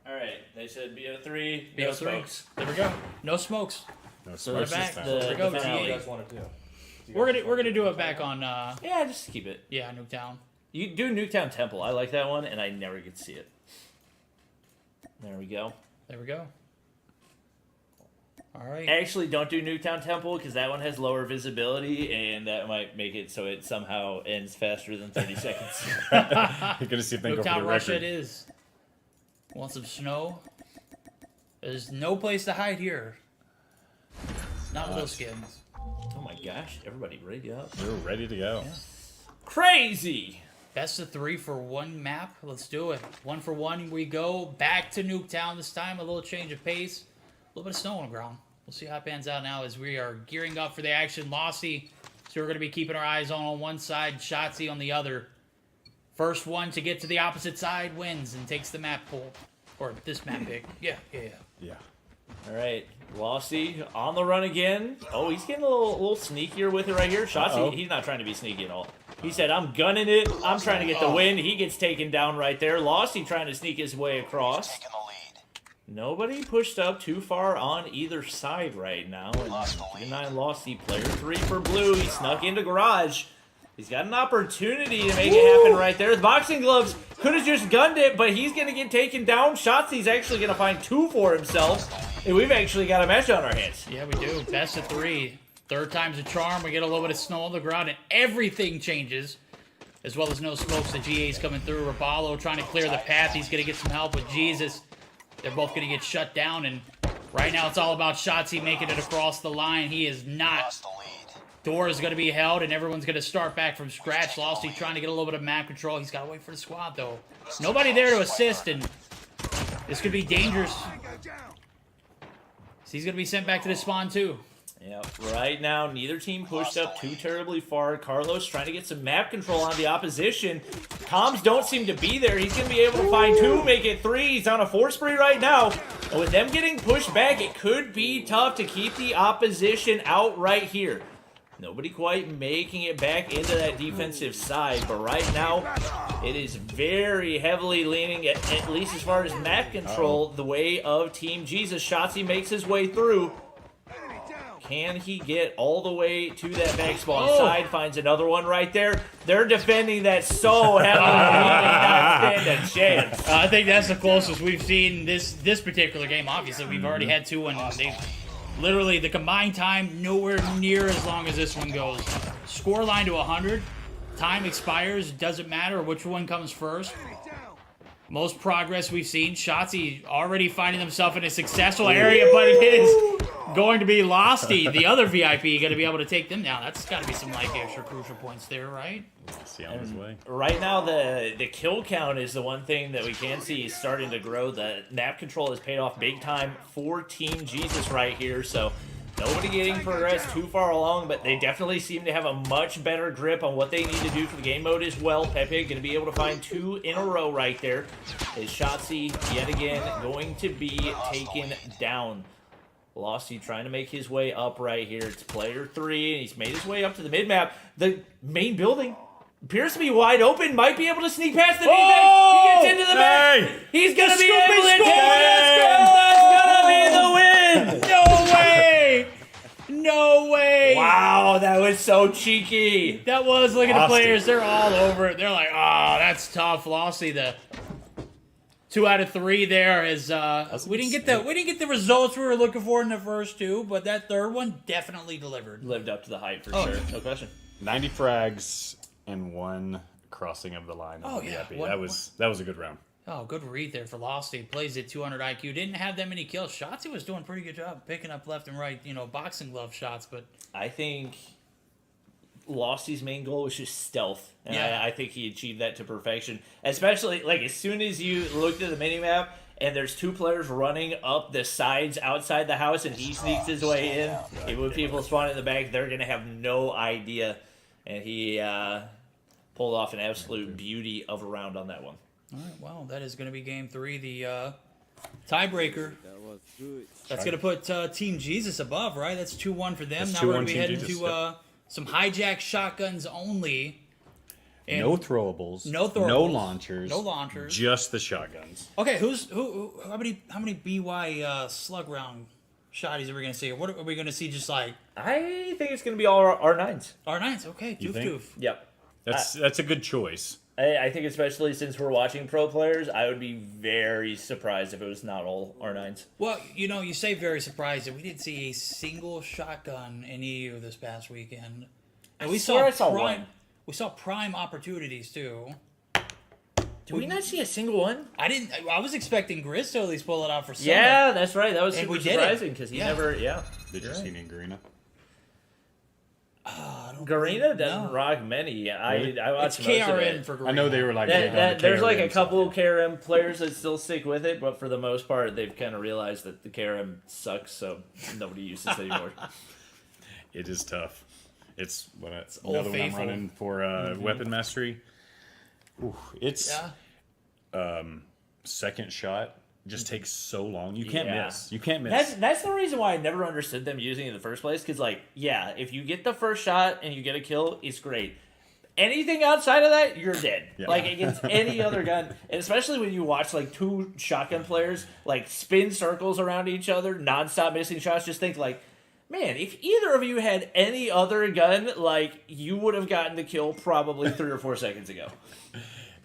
All right, they said BO3, BO3. no smokes. There we go. No smokes. No, So smokes they're this back. time. The There we go, finale. What do you T8. guys want to do? We're gonna do it back on Yeah, just keep it. Nuketown. You do Nuketown Temple. I like that one, and I never get to see it. There we go. There we go. All right. Actually, don't do Nuketown Temple because that one has lower visibility, and that might make it so it somehow ends faster than 30 seconds. You're gonna see if they go for Nuketown the Russia record. it is. Want some snow? There's no place to hide here. Not with those skins. Oh my gosh, everybody ready up. We're ready to go. Crazy! Best of 3 for one map. Let's do it. 1 for 1 we go. Back to Nuketown this time. A little change of pace. A little bit of snow on the ground. We'll see how it pans out now as we are gearing up for the action. Lossy. So we're going to be keeping our eyes on one side. Shotzzy on the other. First one to get to the opposite side wins and takes the map pull. Or this map pick. Yeah. Yeah. All right, Lossy on the run again. Oh, he's getting a little sneakier with it right here. Uh-oh. Shotzzy, he's not trying to be sneaky at all. He said, I'm gunning it. I'm trying to get the win. He gets taken down right there. Lossy trying to sneak his way across. Nobody pushed up too far on either side right now. And 9 Lossy, player 3 for blue. He snuck into garage. He's got an opportunity to make it happen right there. The boxing gloves could have just gunned it, but he's going to get taken down. Shotzi's actually going to find 2 for himself. And we've actually got a match on our hands. Yeah, we do. Best of 3. Third time's a charm. We get a little bit of snow on the ground, and everything changes. As well as no smokes. The GA's coming through. Raballo trying to clear the path. He's going to get some help with Jesus. They're both going to get shut down, and right now it's all about Shotzzy making it across the line. He is not. Door is going to be held, and everyone's going to start back from scratch. Lossy trying to get a little bit of map control. He's got to wait for the squad, though. Nobody there to assist, and this could be dangerous. He's going to be sent back to the spawn, too. Yep. Right now, neither team pushed up too terribly far. Carlos trying to get some map control on the opposition. Comms don't seem to be there. He's going to be able to find 2, make it 3. He's on a 4 spree right now. And with them getting pushed back, it could be tough to keep the opposition out right here. Nobody quite making it back into that defensive side, but right now it is very heavily leaning, at least as far as map control, the way of Team Jesus. Shotzzy makes his way through. Can he get all the way to that back spawn side? Finds another one right there. They're defending that so heavily. He did not stand a chance. I think that's the closest we've seen this particular game. Obviously, we've already had 2, and they literally the combined time nowhere near as long as this one goes. Score line to 100. Time expires. Doesn't matter which one comes first. Most progress we've seen. Shotzzy already finding himself in a successful area, but it is going to be Losty, the other VIP, going to be able to take them down. That's got to be some like extra crucial points there, right? See on his way. Right now, the kill count is the one thing that we can see is starting to grow. The map control has paid off big time for Team Jesus right here, so nobody getting progressed too far along, but they definitely seem to have a much better grip on what they need to do for the game mode as well. Pepe going to be able to find 2 in a row right there. Is Shotzzy yet again going to be taken down? Losty trying to make his way up right here. It's player 3, and he's made his way up to the mid-map. The main building appears to be wide open. Might be able to sneak past the defense. He gets into the back. He's going to be able to take That's going to be the win. No way! No way! Wow, that was so cheeky. That was, look at the Losty. players, they're all over it. They're like, oh, that's tough. Losty, the 2 out of 3 there is we didn't get the results we were looking for in the first 2, but that third one definitely delivered. Lived up to the hype for Oh, sure. yeah. No question. 90 frags and 1 crossing of the line. Oh, on the yeah. VIP. One- That was a good round. Oh, good read there for Losty. Plays at 200 IQ. Didn't have that many kills. Shotzzy was doing a pretty good job picking up left and right, boxing glove shots, but I think Losty's main goal was just stealth. And Yeah. I think he achieved that to perfection. Especially, like, as soon as you looked at the minimap and there's 2 players running up the sides outside the house and he sneaks his way in, and when people spawn in the back, they're going to have no idea. And he pulled off an absolute beauty of a round on that one. all right, well, that is going to be game 3, the tiebreaker. That was good. That's going to put Team Jesus above, right? That's 2-1 for them. That's Now we're 2-1 going to be Team heading Jesus, to yep. some hijack shotguns only. And No throwables. No throwables. No launchers. No launchers. Just the shotguns. Okay, who how many BY slug round shotties are we going to see? Or what are we going to see just like I think it's going to be all R9s. R9s? Okay, You doof think? doof. Yep. That's a good choice. I think especially since we're watching pro players, I would be very surprised if it was not all R9s. Well, you say very surprised that we didn't see a single shotgun in EU this past weekend. And we swear I saw prime one. we saw prime opportunities too. Did we not see a single one? I was expecting Grizz to at least pull it out for Summit. Yeah, that's right. That was And super we did it. surprising because he Yeah. never. Yeah. Did you see any Garena? Garena doesn't No. rock many. I It's watched most of KRN it. for Garena. I know they were like big on the There's like a KRM couple side. KRM players that still stick with it, but for the most part, they've kind of realized that the KRM sucks, so nobody uses it anymore. It is tough. It's Old another one I'm Faithful. running for weapon mastery. Ooh, it's Yeah. second shot just takes so long. You can't Yeah. miss. You can't miss. That's the reason why I never understood them using it in the first place. Because if you get the first shot and you get a kill, it's great. Anything outside of that, you're dead. Yeah. Like against any other gun, and especially when you watch like 2 shotgun players like spin circles around each other, nonstop missing shots. Just think like, man, if either of you had any other gun, like you would have gotten the kill probably 3 or 4 seconds ago.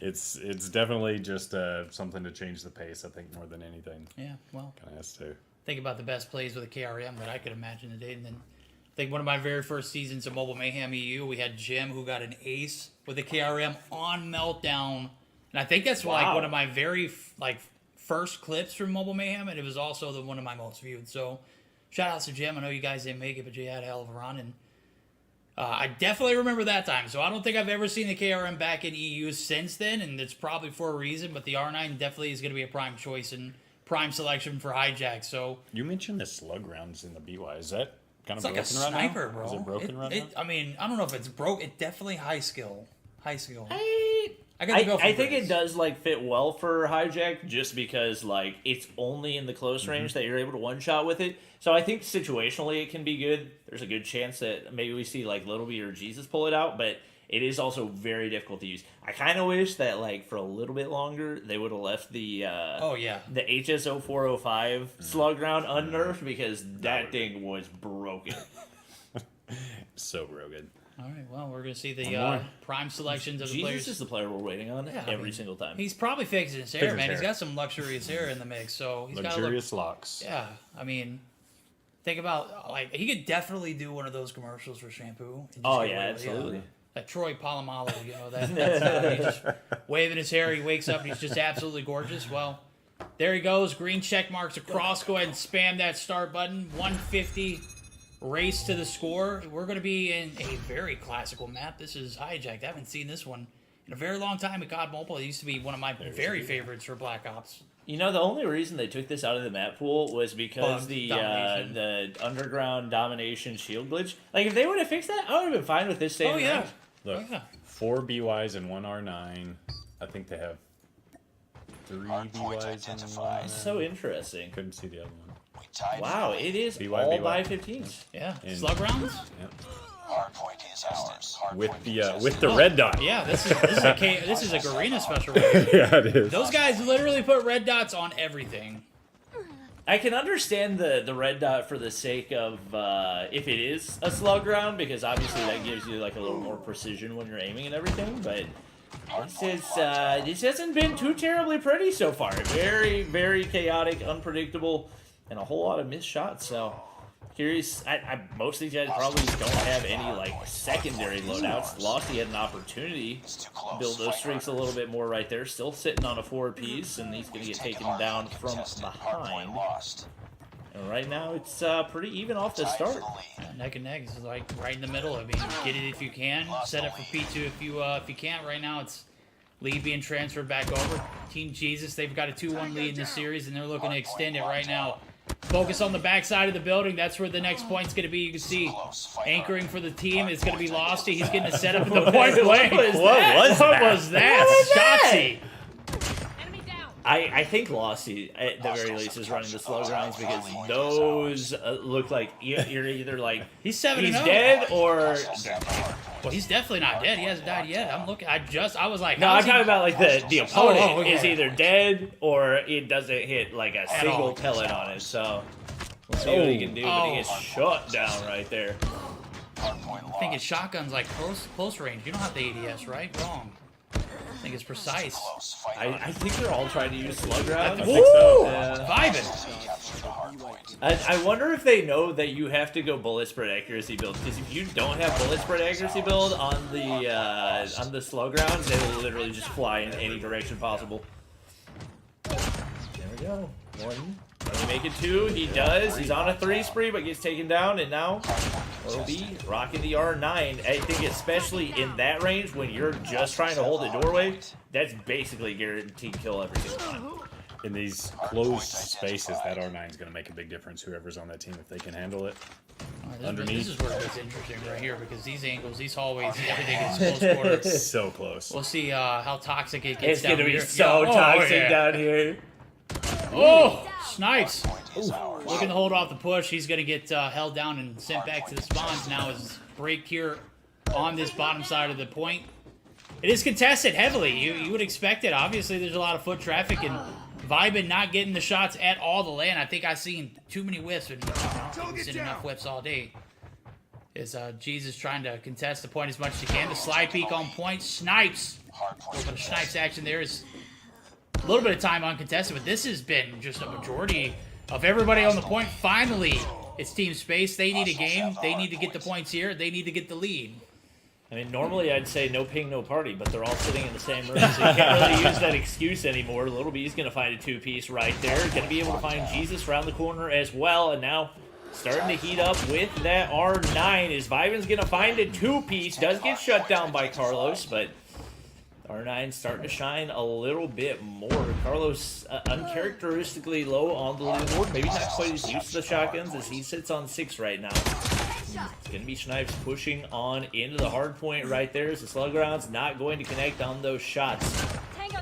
It's definitely just something to change the pace. I think more than anything. Yeah, well, Kind of has to. think about the best plays with a KRM that I could imagine today. And then I think one of my very first seasons of Mobile Mayhem EU, we had Jim who got an ace with a KRM on Meltdown. And I think that's like Wow. one of my very first clips from Mobile Mayhem, and it was also one of my most viewed. So shout out to Jim. I know you guys didn't make it, but you had a hell of a run. And I definitely remember that time. So I don't think I've ever seen the KRM back in EU since then, and it's probably for a reason. But the R9 definitely is going to be a prime choice and prime selection for hijack. So You mentioned the slug rounds in the BY. Is that kind it's of like a broken right sniper, now? bro. Is it broken right now? I mean, I don't know if it's broke. It's definitely high skill. High skill. I got to go for think Grizz. it does fit well for hijack just because it's only in the close Mm-hmm. range that you're able to one shot with it. So I think situationally it can be good. There's a good chance that maybe we see Little B or Jesus pull it out, but it is also very difficult to use. I kind of wish that, like, for a little bit longer, they would have left the the HS-0405 slug round unnerfed, because that thing was broken. So broken. All right, well, we're going to see One the more. prime selections of the Jesus players. is the player we're waiting on Yeah, I every mean, single time. He's probably fixing his hair, Fixing man. his He's hair. got some luxurious hair in the mix, so he's got to look. Luxurious locks. Yeah, I mean, think about, like, he could definitely do one of those commercials for shampoo. and just Oh, get yeah, away with it. absolutely. Like Troy Polamalu, you know, that's he's just waving his hair. He wakes up and he's just absolutely gorgeous. Well, there he goes. Green check marks across. Go ahead and spam that start button. 150. Race to the score. We're going to be in a very classical map. This is Hijacked. I haven't seen this one in a very long time at COD Mobile. It used to be one of my very favorites for Black Ops. You know, the only reason they took this out of the map pool was because Bug the domination. underground domination shield glitch. Like, if they would have fixed that, I would have been fine with this staying Oh, yeah. around. Look, Oh, yeah. 4 BYs and 1 R9. I think they have 3 BYs and 1 R9. So interesting. Couldn't see the other one. Wow, it is BY. all by 15s. Yeah. And- Slug rounds? Yep. Hardpoint is ours. With the red dot. Yeah, this is a Garena special. Yeah, it is. Those guys literally put red dots on everything. I can understand the red dot for the sake of if it is a slug round, because obviously that gives you like a little more precision when you're aiming and everything. But this hasn't been too terribly pretty so far. Very, very chaotic, unpredictable, and a whole lot of missed shots. So curious. Most of these guys probably don't have any like secondary loadouts. Lofty had an opportunity to build those streaks a little bit more right there. Still sitting on a 4-piece, and he's going to get taken down from behind. And right now, it's pretty even off the start. Neck and neck is like right in the middle. I mean, get it if you can. Set it for P2 if you can't. Right now, it's lead being transferred back over. Team Jesus, they've got a 2-1 lead in this series, and they're looking to extend it right now. Focus on the backside of the building. That's where the next point's going to be. You can see anchoring for the team is going to be Losty. He's getting a setup at the point blank. What was that? Shotsy. I think Losty, at the very least, is running the slow rounds, because those look like you're either like He's 7-0. dead or... Well, he's definitely not dead. He hasn't died yet. I'm looking. I was like, No, I'm talking about like the opponent okay. is either dead or it doesn't hit like a single all. pellet on it. So we'll see what he can do, but he gets shut down right there. I'm thinking shotgun's like close range. You don't have the ADS, right? Wrong. I think it's precise. I think they're all trying to use slug rounds. I think so. Vibing. I wonder if they know that you have to go bullet spread accuracy build, because if you don't have bullet spread accuracy build on the slug rounds, they will literally just fly in any direction possible. There we go. 1. Can he make it 2? He does. He's on a 3 spree, but gets taken down, and now OB rocking the R9. I think especially in that range, when you're just trying to hold the doorway, that's basically guaranteed kill every single time. In these closed spaces, that R9 is going to make a big difference, whoever's on that team, if they can handle it. This is where it gets interesting right here, because these angles, these hallways, everything is close quarters. So close. We'll see how toxic it gets It's down going to here. be so Yeah. toxic yeah. down here. Oh, Snipes. Looking to hold off the push. He's going to get held down and sent back to the spawns. Now is break here on this bottom side of the point. It is contested heavily. You would expect it. Obviously, there's a lot of foot traffic, and Vibin not getting the shots at all to land. I think I've seen too many whiffs, and I don't think he's seen enough whiffs all day. Is Jesus trying to contest the point as much as he can. The slide peek on point. Snipes. A little bit of Snipes action there. Is a little bit of time uncontested, but this has been just a majority of everybody on the point. Finally, it's Team Space. They need a game. They need to get the points here. They need to get the lead. I mean, normally I'd say no ping, no party, but they're all sitting in the same room, so you can't really use that excuse anymore. Little B's going to find a 2-piece right there. Going to be able to find Jesus around the corner as well, and now starting to heat up with that R9. Is Vibin's going to find a 2-piece. Does get shut down by Carlos, but R9 starting to shine a little bit more. Carlos uncharacteristically low on the leaderboard. Maybe not quite as used to the shotguns as he sits on 6 right now. It's going to be Snipes pushing on into the hard point right there as the slug round's not going to connect on those shots.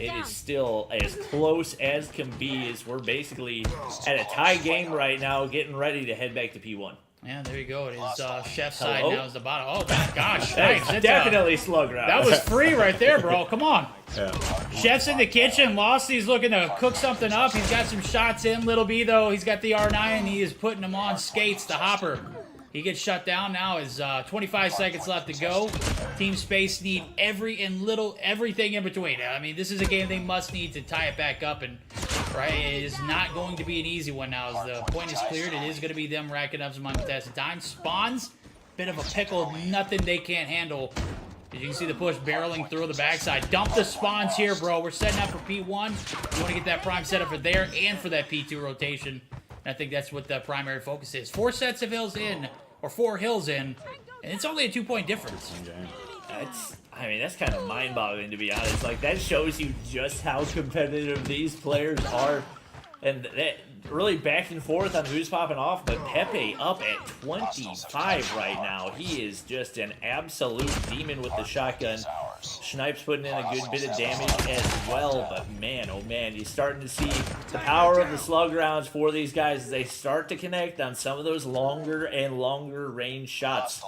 It is still as close as can be, as we're basically at a tie game right now, getting ready to head back to P1. Yeah, there you go. It is chef's side Hello? now is the bottom. Oh my gosh, Snipes, That's it's, definitely slug round. that was free right there, bro. Come on. Yeah. Chef's in the kitchen. Losty's looking to cook something up. He's got some shots in. Little B, though, he's got the R9. He is putting them on skates. The hopper. He gets shut down now. Is 25 seconds left to go. Team Space need everything in between. I mean, this is a game they must need to tie it back up, and right, it is not going to be an easy one now. As the point is cleared, it is going to be them racking up some uncontested time. Spawns, bit of a pickle, nothing they can't handle. As you can see the push barreling through the backside. Dump the spawns here, bro. We're setting up for P1. You want to get that prime set up for there and for that P2 rotation. And I think that's what the primary focus is. 4 sets of hills in, or 4 hills in, and it's only a 2-point difference. That's kind of mind-boggling, to be honest. Like, that shows you just how competitive these players are. And that really back and forth on who's popping off, but Pepe up at 25 right now. He is just an absolute demon with the shotgun. Snipes putting in a good bit of damage as well, but man, oh man, you're starting to see the power of the slug rounds for these guys as they start to connect on some of those longer and longer range shots.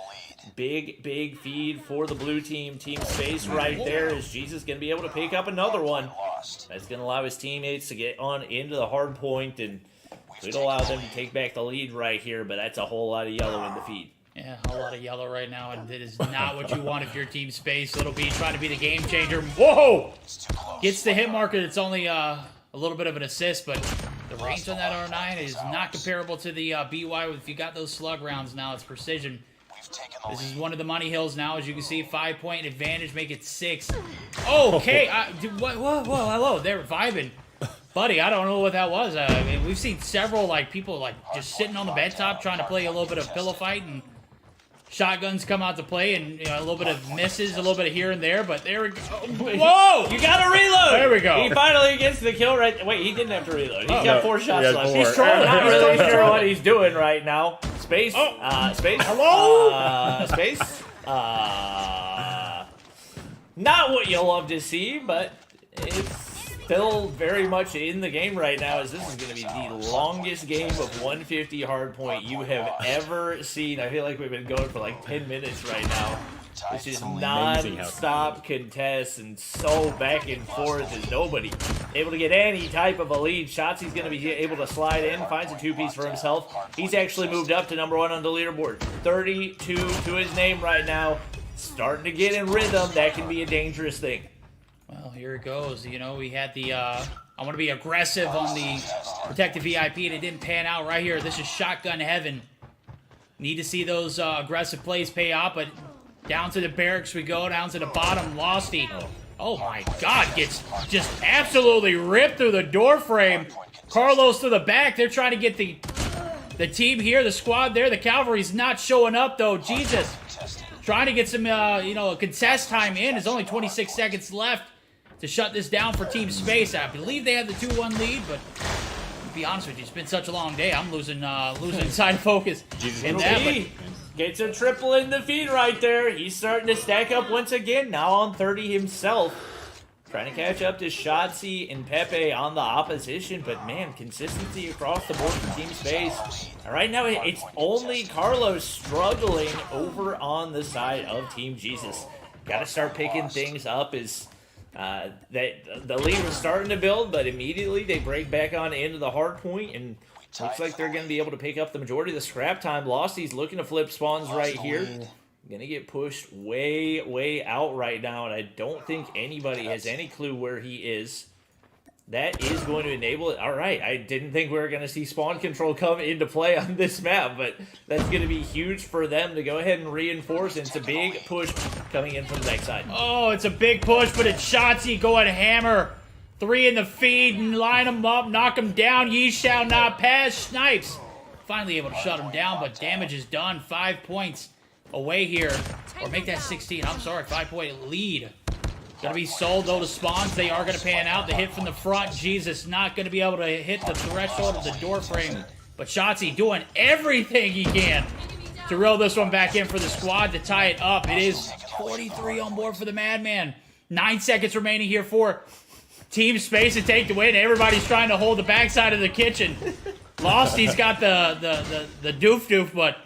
Big feed for the blue team. Team Space right there as Jesus going to be able to pick up another one. That's going to allow his teammates to get on into the hard point, and could allow them to take back the lead right here, but that's a whole lot of yellow in the feed. Yeah, a whole lot of yellow right now, and it is not what you want if you're Team Space. Little B trying to be the game changer. Whoa! Gets the hit marker. It's only a little bit of an assist, but the range on that R9 is not comparable to the BY. If you got those slug rounds now, it's precision. This is one of the money hills now, as you can see. 5-point advantage, make it 6. Okay, whoa, hello, they're vibing. Buddy, I don't know what that was. I mean, we've seen several, like, people, like, just sitting on the bed top trying to play a little bit of pillow fight, and shotguns come out to play, and, you know, a little bit of misses, a little bit of here and there, but there we go. Whoa! You gotta reload! There we go. He finally gets the kill right. Wait, he didn't have to reload. He's got 4 shots got left. 4. He's trolling. Not really sure what he's doing right now. Space. Space. Hello? Space. Not what you love to see, but it's still very much in the game right now, as this is going to be the longest game of 150 hardpoint you have ever seen. I feel like we've been going for like 10 minutes right now. This is non-stop contests and so back and forth, as nobody able to get any type of a lead. Shotzi's going to be able to slide in, finds a 2-piece for himself. He's actually moved up to number 1 on the leaderboard. 32 to his name right now. Starting to get in rhythm. That can be a dangerous thing. Well, here it goes. You know, we had the, I want to be aggressive on the protective VIP, and it didn't pan out right here. This is shotgun heaven. Need to see those aggressive plays pay off, but down to the barracks we go, down to the bottom. Losty. Oh my God, gets just absolutely ripped through the door frame. Carlos to the back. They're trying to get the team here, the squad there. The cavalry's not showing up, though. Jesus. Trying to get some, contest time in. There's only 26 seconds left to shut this down for Team Space. I believe they have the 2-1 lead, but to be honest with you, it's been such a long day. I'm losing side of focus. And that gets a triple in the feed right there. He's starting to stack up once again, now on 30 himself. Trying to catch up to Shotzi and Pepe on the opposition, but man, consistency across the board for Team Space. And right now, it's only Carlos struggling over on the side of Team Jesus. Got to start picking things up as the lead was starting to build, but immediately they break back on into the hard point, and looks like they're going to be able to pick up the majority of the scrap time. Losty's looking to flip spawns right here. Going to get pushed way out right now, and I don't think anybody has any clue where he is. That is going to enable it. All right, I didn't think we were going to see spawn control come into play on this map, but that's going to be huge for them to go ahead and reinforce, and it's a big push coming in from the backside. Oh, it's a big push, but it's Shotzi going hammer. 3 in the feed, and line them up, knock them down. Ye shall not pass. Snipes finally able to shut him down, but damage is done. 5 points away here, or make that 16. I'm sorry, 5-point lead. Gonna be sold though to spawns. They are gonna pan out. The hit from the front. Jesus not gonna be able to hit the threshold of the door frame. But Shotzi doing everything he can to reel this one back in for the squad to tie it up. It is 43 on board for the Madman. 9 seconds remaining here for Team Space to take the win. Everybody's trying to hold the backside of the kitchen. Losty's got the doof, but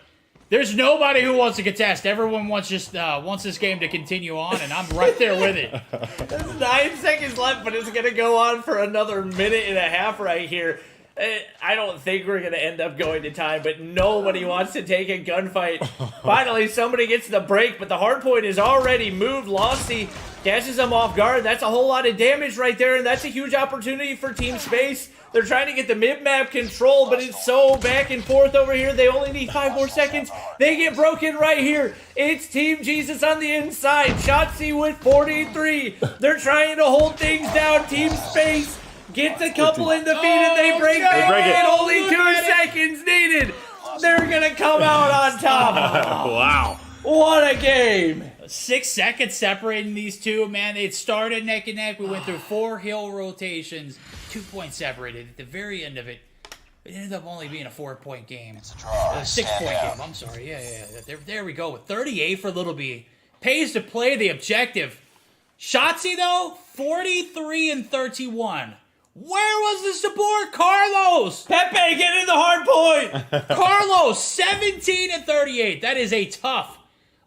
There's nobody who wants to contest. Everyone wants this game to continue on, and I'm right there with it. There's 9 seconds left, but it's going to go on for another minute and a half right here. I don't think we're going to end up going to time, but nobody wants to take a gunfight. Finally, somebody gets the break, but the hard point is already moved. Losty catches them off guard. That's a whole lot of damage right there, and that's a huge opportunity for Team Space. They're trying to get the mid-map control, but it's so back and forth over here. They only need 5 more seconds. They get broken right here. It's Team Jesus on the inside. Shotzi with 43. They're trying to hold things down. Team Space gets a couple in the feed, and they break it. And only 2 seconds needed. They're going to come out on top. Wow. What a game. 6 seconds separating these two, man. It started neck and neck. We went through 4 hill rotations, 2 points separated. At the very end of it, it ended up only being a 4-point game. It's a draw. A 6-point game. I'm sorry. Yeah. There we go. With 38 for Little B. Pays to play the objective. Shotzi, though, 43 and 31. Where was the support? Carlos! Pepe, get in the hard point. Carlos, 17 and 38. That is a tough.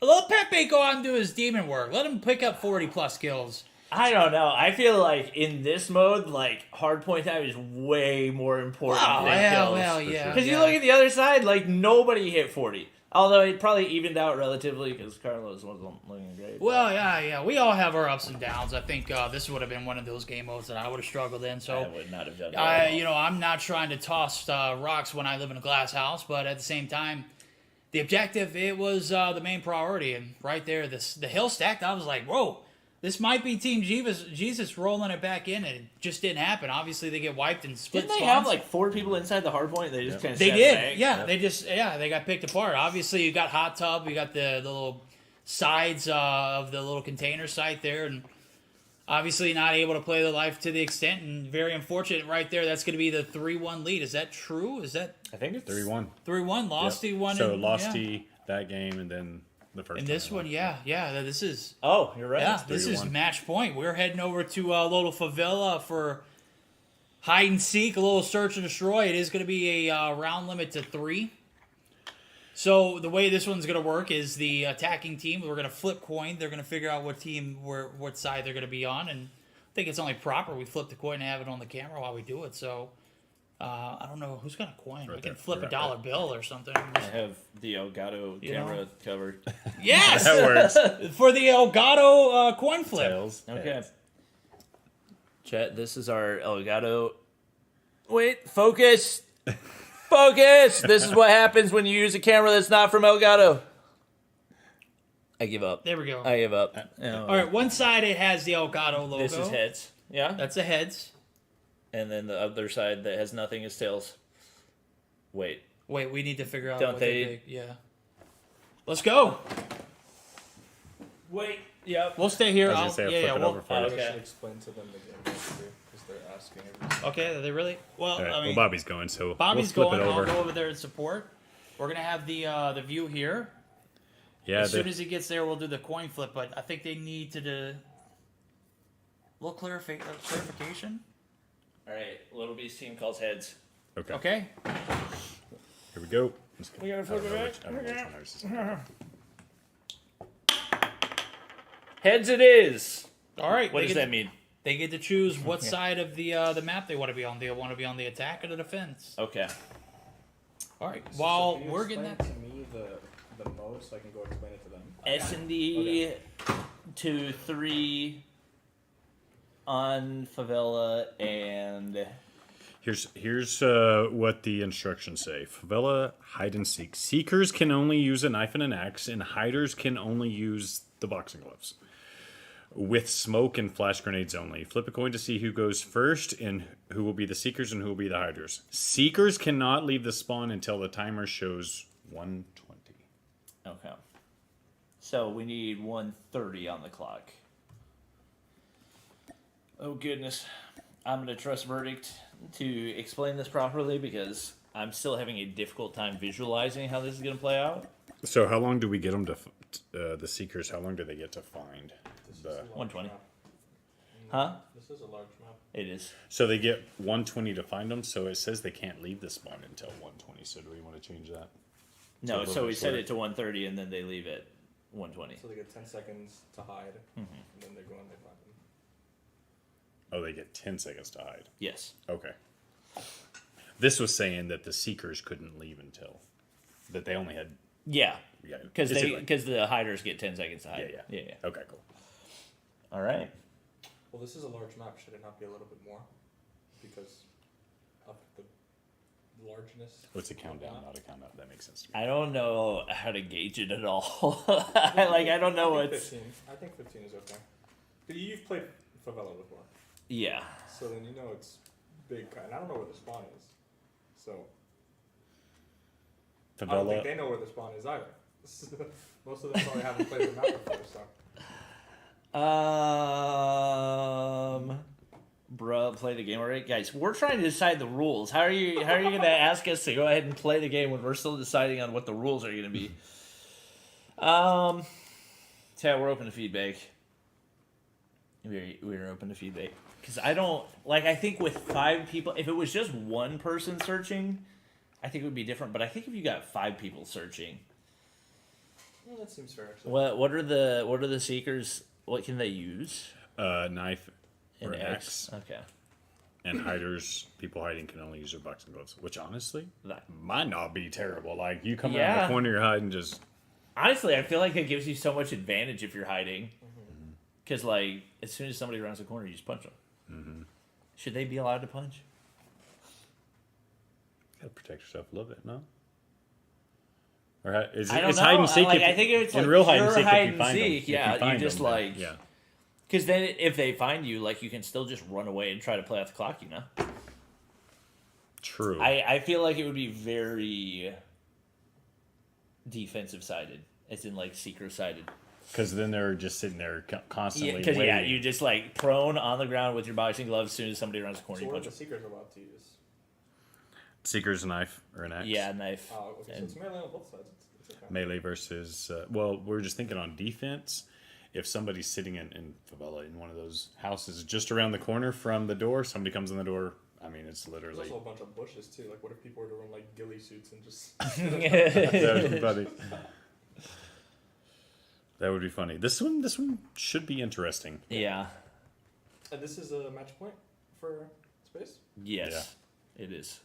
Let Pepe go out and do his demon work. Let him pick up 40-plus kills. I don't know. I feel like in this mode, like, hard point time is way more important than kills. Yeah. Because you look at the other side, like, nobody hit 40. Although it probably evened out relatively because Carlos wasn't looking great. Well, yeah. We all have our ups and downs. I think this would have been one of those game modes that I would have struggled in. So I would not have done that. I'm not trying to toss rocks when I live in a glass house, but at the same time, the objective, it was the main priority. And right there, the hill stacked, I was like, whoa, this might be Team Jesus rolling it back in, and it just didn't happen. Obviously, they get wiped and split Didn't they spawns. have like 4 people inside the hard point? And they just kind of They did, yeah. They got picked apart. Obviously, you got hot tub, you got the little sides of the little container site there, and obviously not able to play the life to the extent, and very unfortunate right there. That's going to be the 3-1 lead. Is that true? Is that I think it's 3-1. 3-1? Losty won. So in- Losty that game, and then the first. And this one, yeah. This is. Oh, you're right. Yeah, this is 3-1. match point. We're heading over to Little Favela for hide and seek, a little search and destroy. It is going to be a round limit to 3. So the way this one's going to work is the attacking team, we're going to flip coin. They're going to figure out what side they're going to be on. And I think it's only proper we flip the coin and have it on the camera while we do it. So I don't know who's got a coin. We can flip a dollar bill or something. I have the Elgato camera covered. Yes! That works. For the Elgato coin flip. Tails. Okay. Chat, this is our Elgato. Wait, focus. Focus! This is what happens when you use a camera that's not from Elgato. I give up. There we go. I give up. All right, one side it has the Elgato logo. This is heads. Yeah. That's the heads. And then the other side that has nothing is tails. Wait. Wait, we need to figure out Don't what they- they... Yeah. Let's go. Wait. Yep. We'll stay here. I was gonna say, I'll flip it we'll- over for you. Okay. Explain to them the game history because they're asking everything. Okay, are they really? Well, All right, I mean, well, Bobby's going, so Bobby's we'll flip going. it over. I'll go over there and support. We're gonna have the view here. Yeah, As soon as he gets there, we'll do the coin flip. But I think they need to do a little clarification. All right. Little B's team calls heads. okay. Okay. Here we go. We gotta flip it back. I don't know which one ours is. Heads it is. All right. What they does get- that mean? They get to choose what side of the map they want to be on. They want to be on the attack or the defense. Okay. All right. While Can you we're getting that. explain to me the mode so I can go explain it to them. S&D 2-3 on Favela and Here's what the instructions say. Favela hide and seek. Seekers can only use a knife and an axe, and hiders can only use the boxing gloves. With smoke and flash grenades only. Flip a coin to see who goes first and who will be the seekers and who will be the hiders. Seekers cannot leave the spawn until the timer shows 120. okay. So we need 1:30 on the clock. Oh goodness. I'm going to trust Verdict to explain this properly because I'm still having a difficult time visualizing how this is going to play out. So how long do we get them to the seekers? How long do they get to find the? 120. Huh? This is a large map. It is. So they get 120 to find them. So it says they can't leave the spawn until 120. So do we want to change that? No, So so we reverse set order. it to 130 and then they leave at 120. So they get 10 seconds to hide, Mhm. and then they go and they find them. Oh, they get 10 seconds to hide. Yes. Okay. This was saying that the Seekers couldn't leave until that they only had. Yeah. Yeah, Because is it like- the hiders get 10 seconds to hide. Yeah. Yeah. Okay, cool. All right. Well, this is a large map. Should it not be a little bit more? Because of the largeness. What's a countdown, not a countdown? That makes sense to me. I don't know how to gauge it at all. I don't know I think what's. 15. I think 15 is okay. But you've played Favela before, Yeah. so then you know it's big. And I don't know where the spawn is, so I don't think Favela. they know where the spawn is either. Most of them probably haven't played the map before, so. Bruh, play the game already, guys. We're trying to decide the rules. How are you going to ask us to go ahead and play the game when we're still deciding on what the rules are going to be? Yeah, we're open to feedback. We're open to feedback because I don't like. I think with 5 people, if it was just one person searching, I think it would be different. But I think if you got 5 people searching, Well, that seems fair. Actually. what are the seekers? What can they use? Knife or An an axe. Okay. And hiders, people hiding can only use their boxing gloves, which honestly That- might not be terrible. Like you come around Yeah. the corner, you're hiding, just Honestly, I feel like it gives you so much advantage if you're hiding. Because, like, as soon as somebody runs the corner, you just punch them. Mm-hmm. Should they be allowed to punch? gotta protect yourself a little bit, no? Or is I it don't it's know. hide and seek? Like, I think it's in like real hide and pure seek, hide if you and find them, seek, if yeah, you find just, them, like- yeah. Because then if they find you, like, you can still just run away and try to play out the clock, you know? True. I feel like it would be very defensive-sided. As in, like, seeker-sided. Because then they're just sitting there constantly Because, waiting. yeah, you just, like, prone on the ground with your boxing gloves. As soon as somebody runs the corner, So you what are punch the them. seekers allowed to use? Seeker's a knife or an axe. Yeah, knife. Oh, okay. So And- it's melee on both sides. It's okay. Melee versus well, we're just thinking on defense. If somebody's sitting in Favela in one of those houses just around the corner from the door, somebody comes in the door. I mean, it's There's literally also a bunch of bushes too. Like, what if people were to run like ghillie suits and just? that would be funny. That would be funny. This one should be interesting. Yeah. And this is a match point for space. Yes, it is.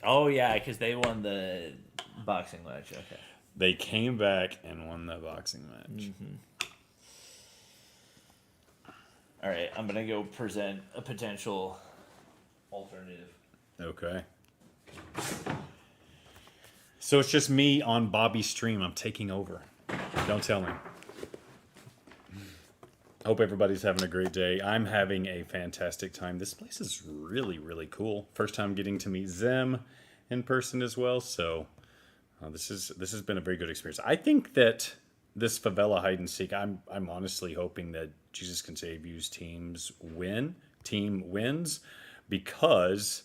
Oh yeah, because they won the boxing match. Okay. They came back and won the boxing match. All right, I'm gonna go present a potential alternative. Okay. So it's just me on Bobby's stream. I'm taking over. Don't tell him. Hope everybody's having a great day. I'm having a fantastic time. This place is really, really cool. First time getting to meet Zem in person as well. So this has been a very good experience. I think that this Favela hide and seek. I'm honestly hoping that Jesus Can Save You's team wins, because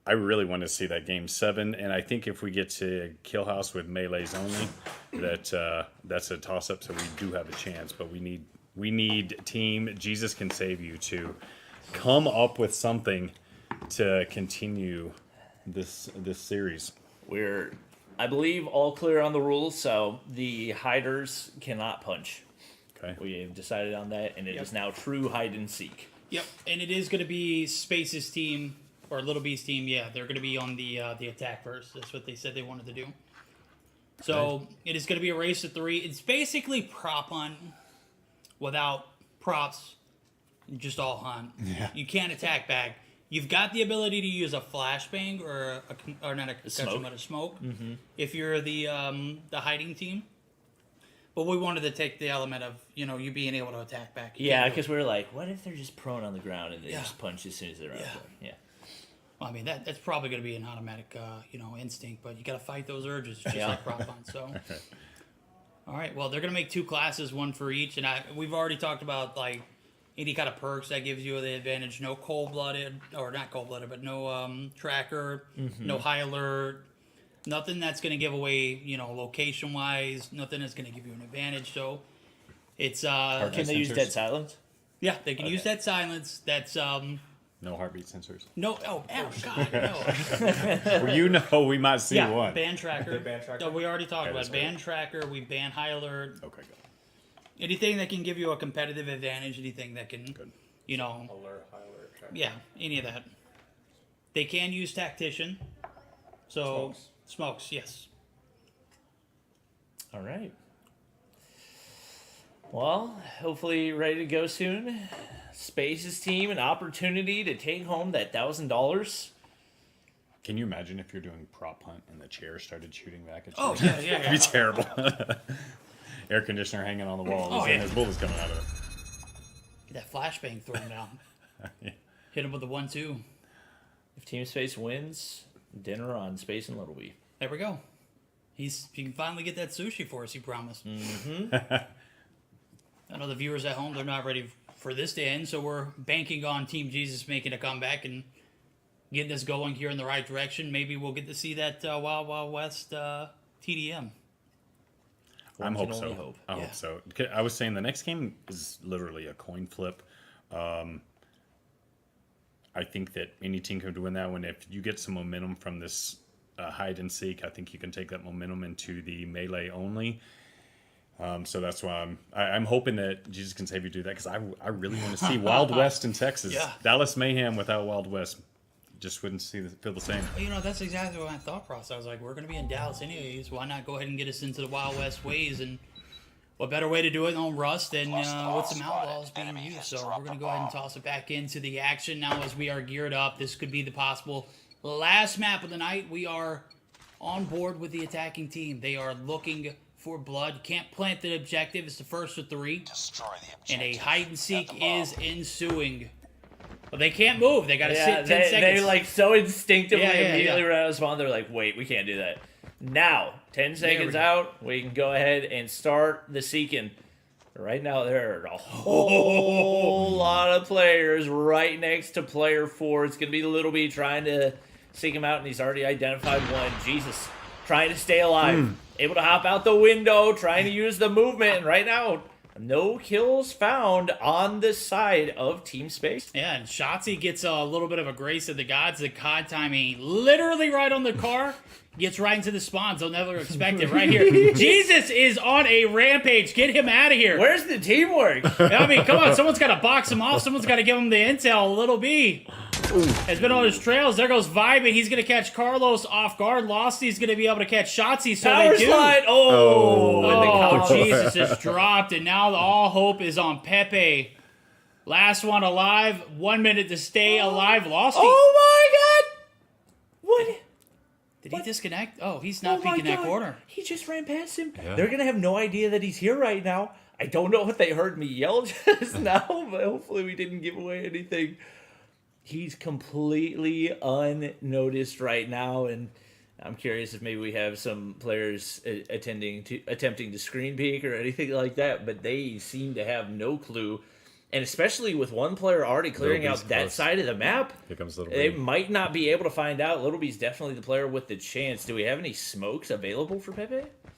I really want to see that game 7, and I think if we get to Kill House with melees only, that's a toss up. So we do have a chance, but we need team Jesus Can Save You to come up with something to continue this series. We're, I believe, all clear on the rules. So the hiders cannot punch. Okay. We have decided on that, and it is now true hide and seek. Yep, and it is going to be Space's team or Little B's team. Yeah, they're going to be on the attack first. That's what they said they wanted to do. So it is going to be a race to 3. It's basically prop hunt without props, just all hunt. Yeah. You can't attack back. You've got the ability to use a flashbang or not a concussion, smoke. but a smoke if you're the hiding team. But we wanted to take the element of you being able to attack back. You Yeah, can't do because we were like, what if they're just prone on the ground and they Yeah. just punch as soon as they're out there? Yeah. Well, I mean, that's probably going to be an automatic, instinct, but you got to fight those urges, just Yeah. like prop hunt. So, all right. Well, they're going to make 2 classes, one for each, and we've already talked about like any kind of perks that gives you the advantage. No cold-blooded, or not cold-blooded, but no tracker, no high alert, nothing that's going to give away, location-wise, nothing that's going to give you an advantage. So, it's Can they use sensors? dead silence? yeah, they can use Okay. that silence. That's No heartbeat sensors. No, oh God, no. Well, you know we might see Yeah, one. band tracker. Band tracker? No, we already talked Okay, about that's it. Band tracker. We ban high alert. Okay, good. Anything that can give you a competitive advantage. Anything that can, Good. you know, Alert, high alert. Track. yeah, any of that. They can use tactician. So smokes, yes. All right. Well, hopefully ready to go soon. Space's team an opportunity to take home that $1,000. Can you imagine if you're doing prop hunt and the chair started shooting back at you? Oh yeah, It'd be terrible. Air conditioner hanging on the walls Oh, and yeah. his bullets coming out of it. Get that flashbang thrown down. Yeah. Hit him with the 1-2. If Team Space wins, dinner on Space and Littleby. There we go. He can finally get that sushi for us. He promised. I know the viewers at home, they're not ready for this to end, so we're banking on Team Jesus making a comeback and getting us going here in the right direction. Maybe we'll get to see that Wild Wild West TDM. I One hope can so. only hope. I hope so. I was saying the next game is literally a coin flip. I think that any team could win that one. If you get some momentum from this hide and seek, I think you can take that momentum into the melee only. So that's why I'm hoping that Jesus Can Save You do that, because I really want to see Wild West in Texas. Yeah. Dallas Mayhem without Wild West just wouldn't feel the same. You know, that's exactly what my thought process. I was like, we're going to be in Dallas anyways. Why not go ahead and get us into the Wild West ways? And what better way to do it on Rust than with some Outlaws being used? So we're going to go ahead and toss it back into the action now as we are geared up. This could be the possible last map of the night. We are on board with the attacking team. They are looking for blood. Can't plant the objective. It's the first of 3. Destroy the objective. And a hide and seek is ensuing. But they can't move. They got to sit 10 they seconds. like so instinctively Yeah, immediately respond. They're like, wait, we can't do that. Now, 10 seconds out, we can go ahead and start the seeking. Right now, there are a whole lot of players right next to player 4. It's going to be Littleby trying to seek him out, and he's already identified one. Jesus, trying to stay alive. Able to hop out the window, trying to use the movement, and right now, no kills found on the side of Team Space. Yeah, and Shotzi gets a little bit of a grace of the gods. The COD timing literally right on the car. Gets right into the spawns. They'll never expect it right here. Jesus is on a rampage. Get him out of here. Where's the teamwork? I mean, come on. Someone's got to box him off. Someone's got to give him the intel. Little B has been on his trails. There goes Vibing. He's going to catch Carlos off guard. Losty's going to be able to catch Shotzi. So Power they do. slide. Oh. And the Oh, counter. Jesus has dropped, and now all hope is on Pepe. Last one alive. 1 minute to stay alive. Losty. Oh my God! What? Did he disconnect? Oh, he's not peeking that corner. He just ran past him. They're gonna have no idea that he's here right now. I don't know if they heard me yell just now, but hopefully we didn't give away anything. He's completely unnoticed right now, and I'm curious if maybe we have some players attempting to screen peek or anything like that, but they seem to have no clue. And especially with one player already clearing out Littleby's that close. side of the map, Here comes Little they B. might not be able to find out. Littleby's definitely the player with the chance. Do we have any smokes available for Pepe?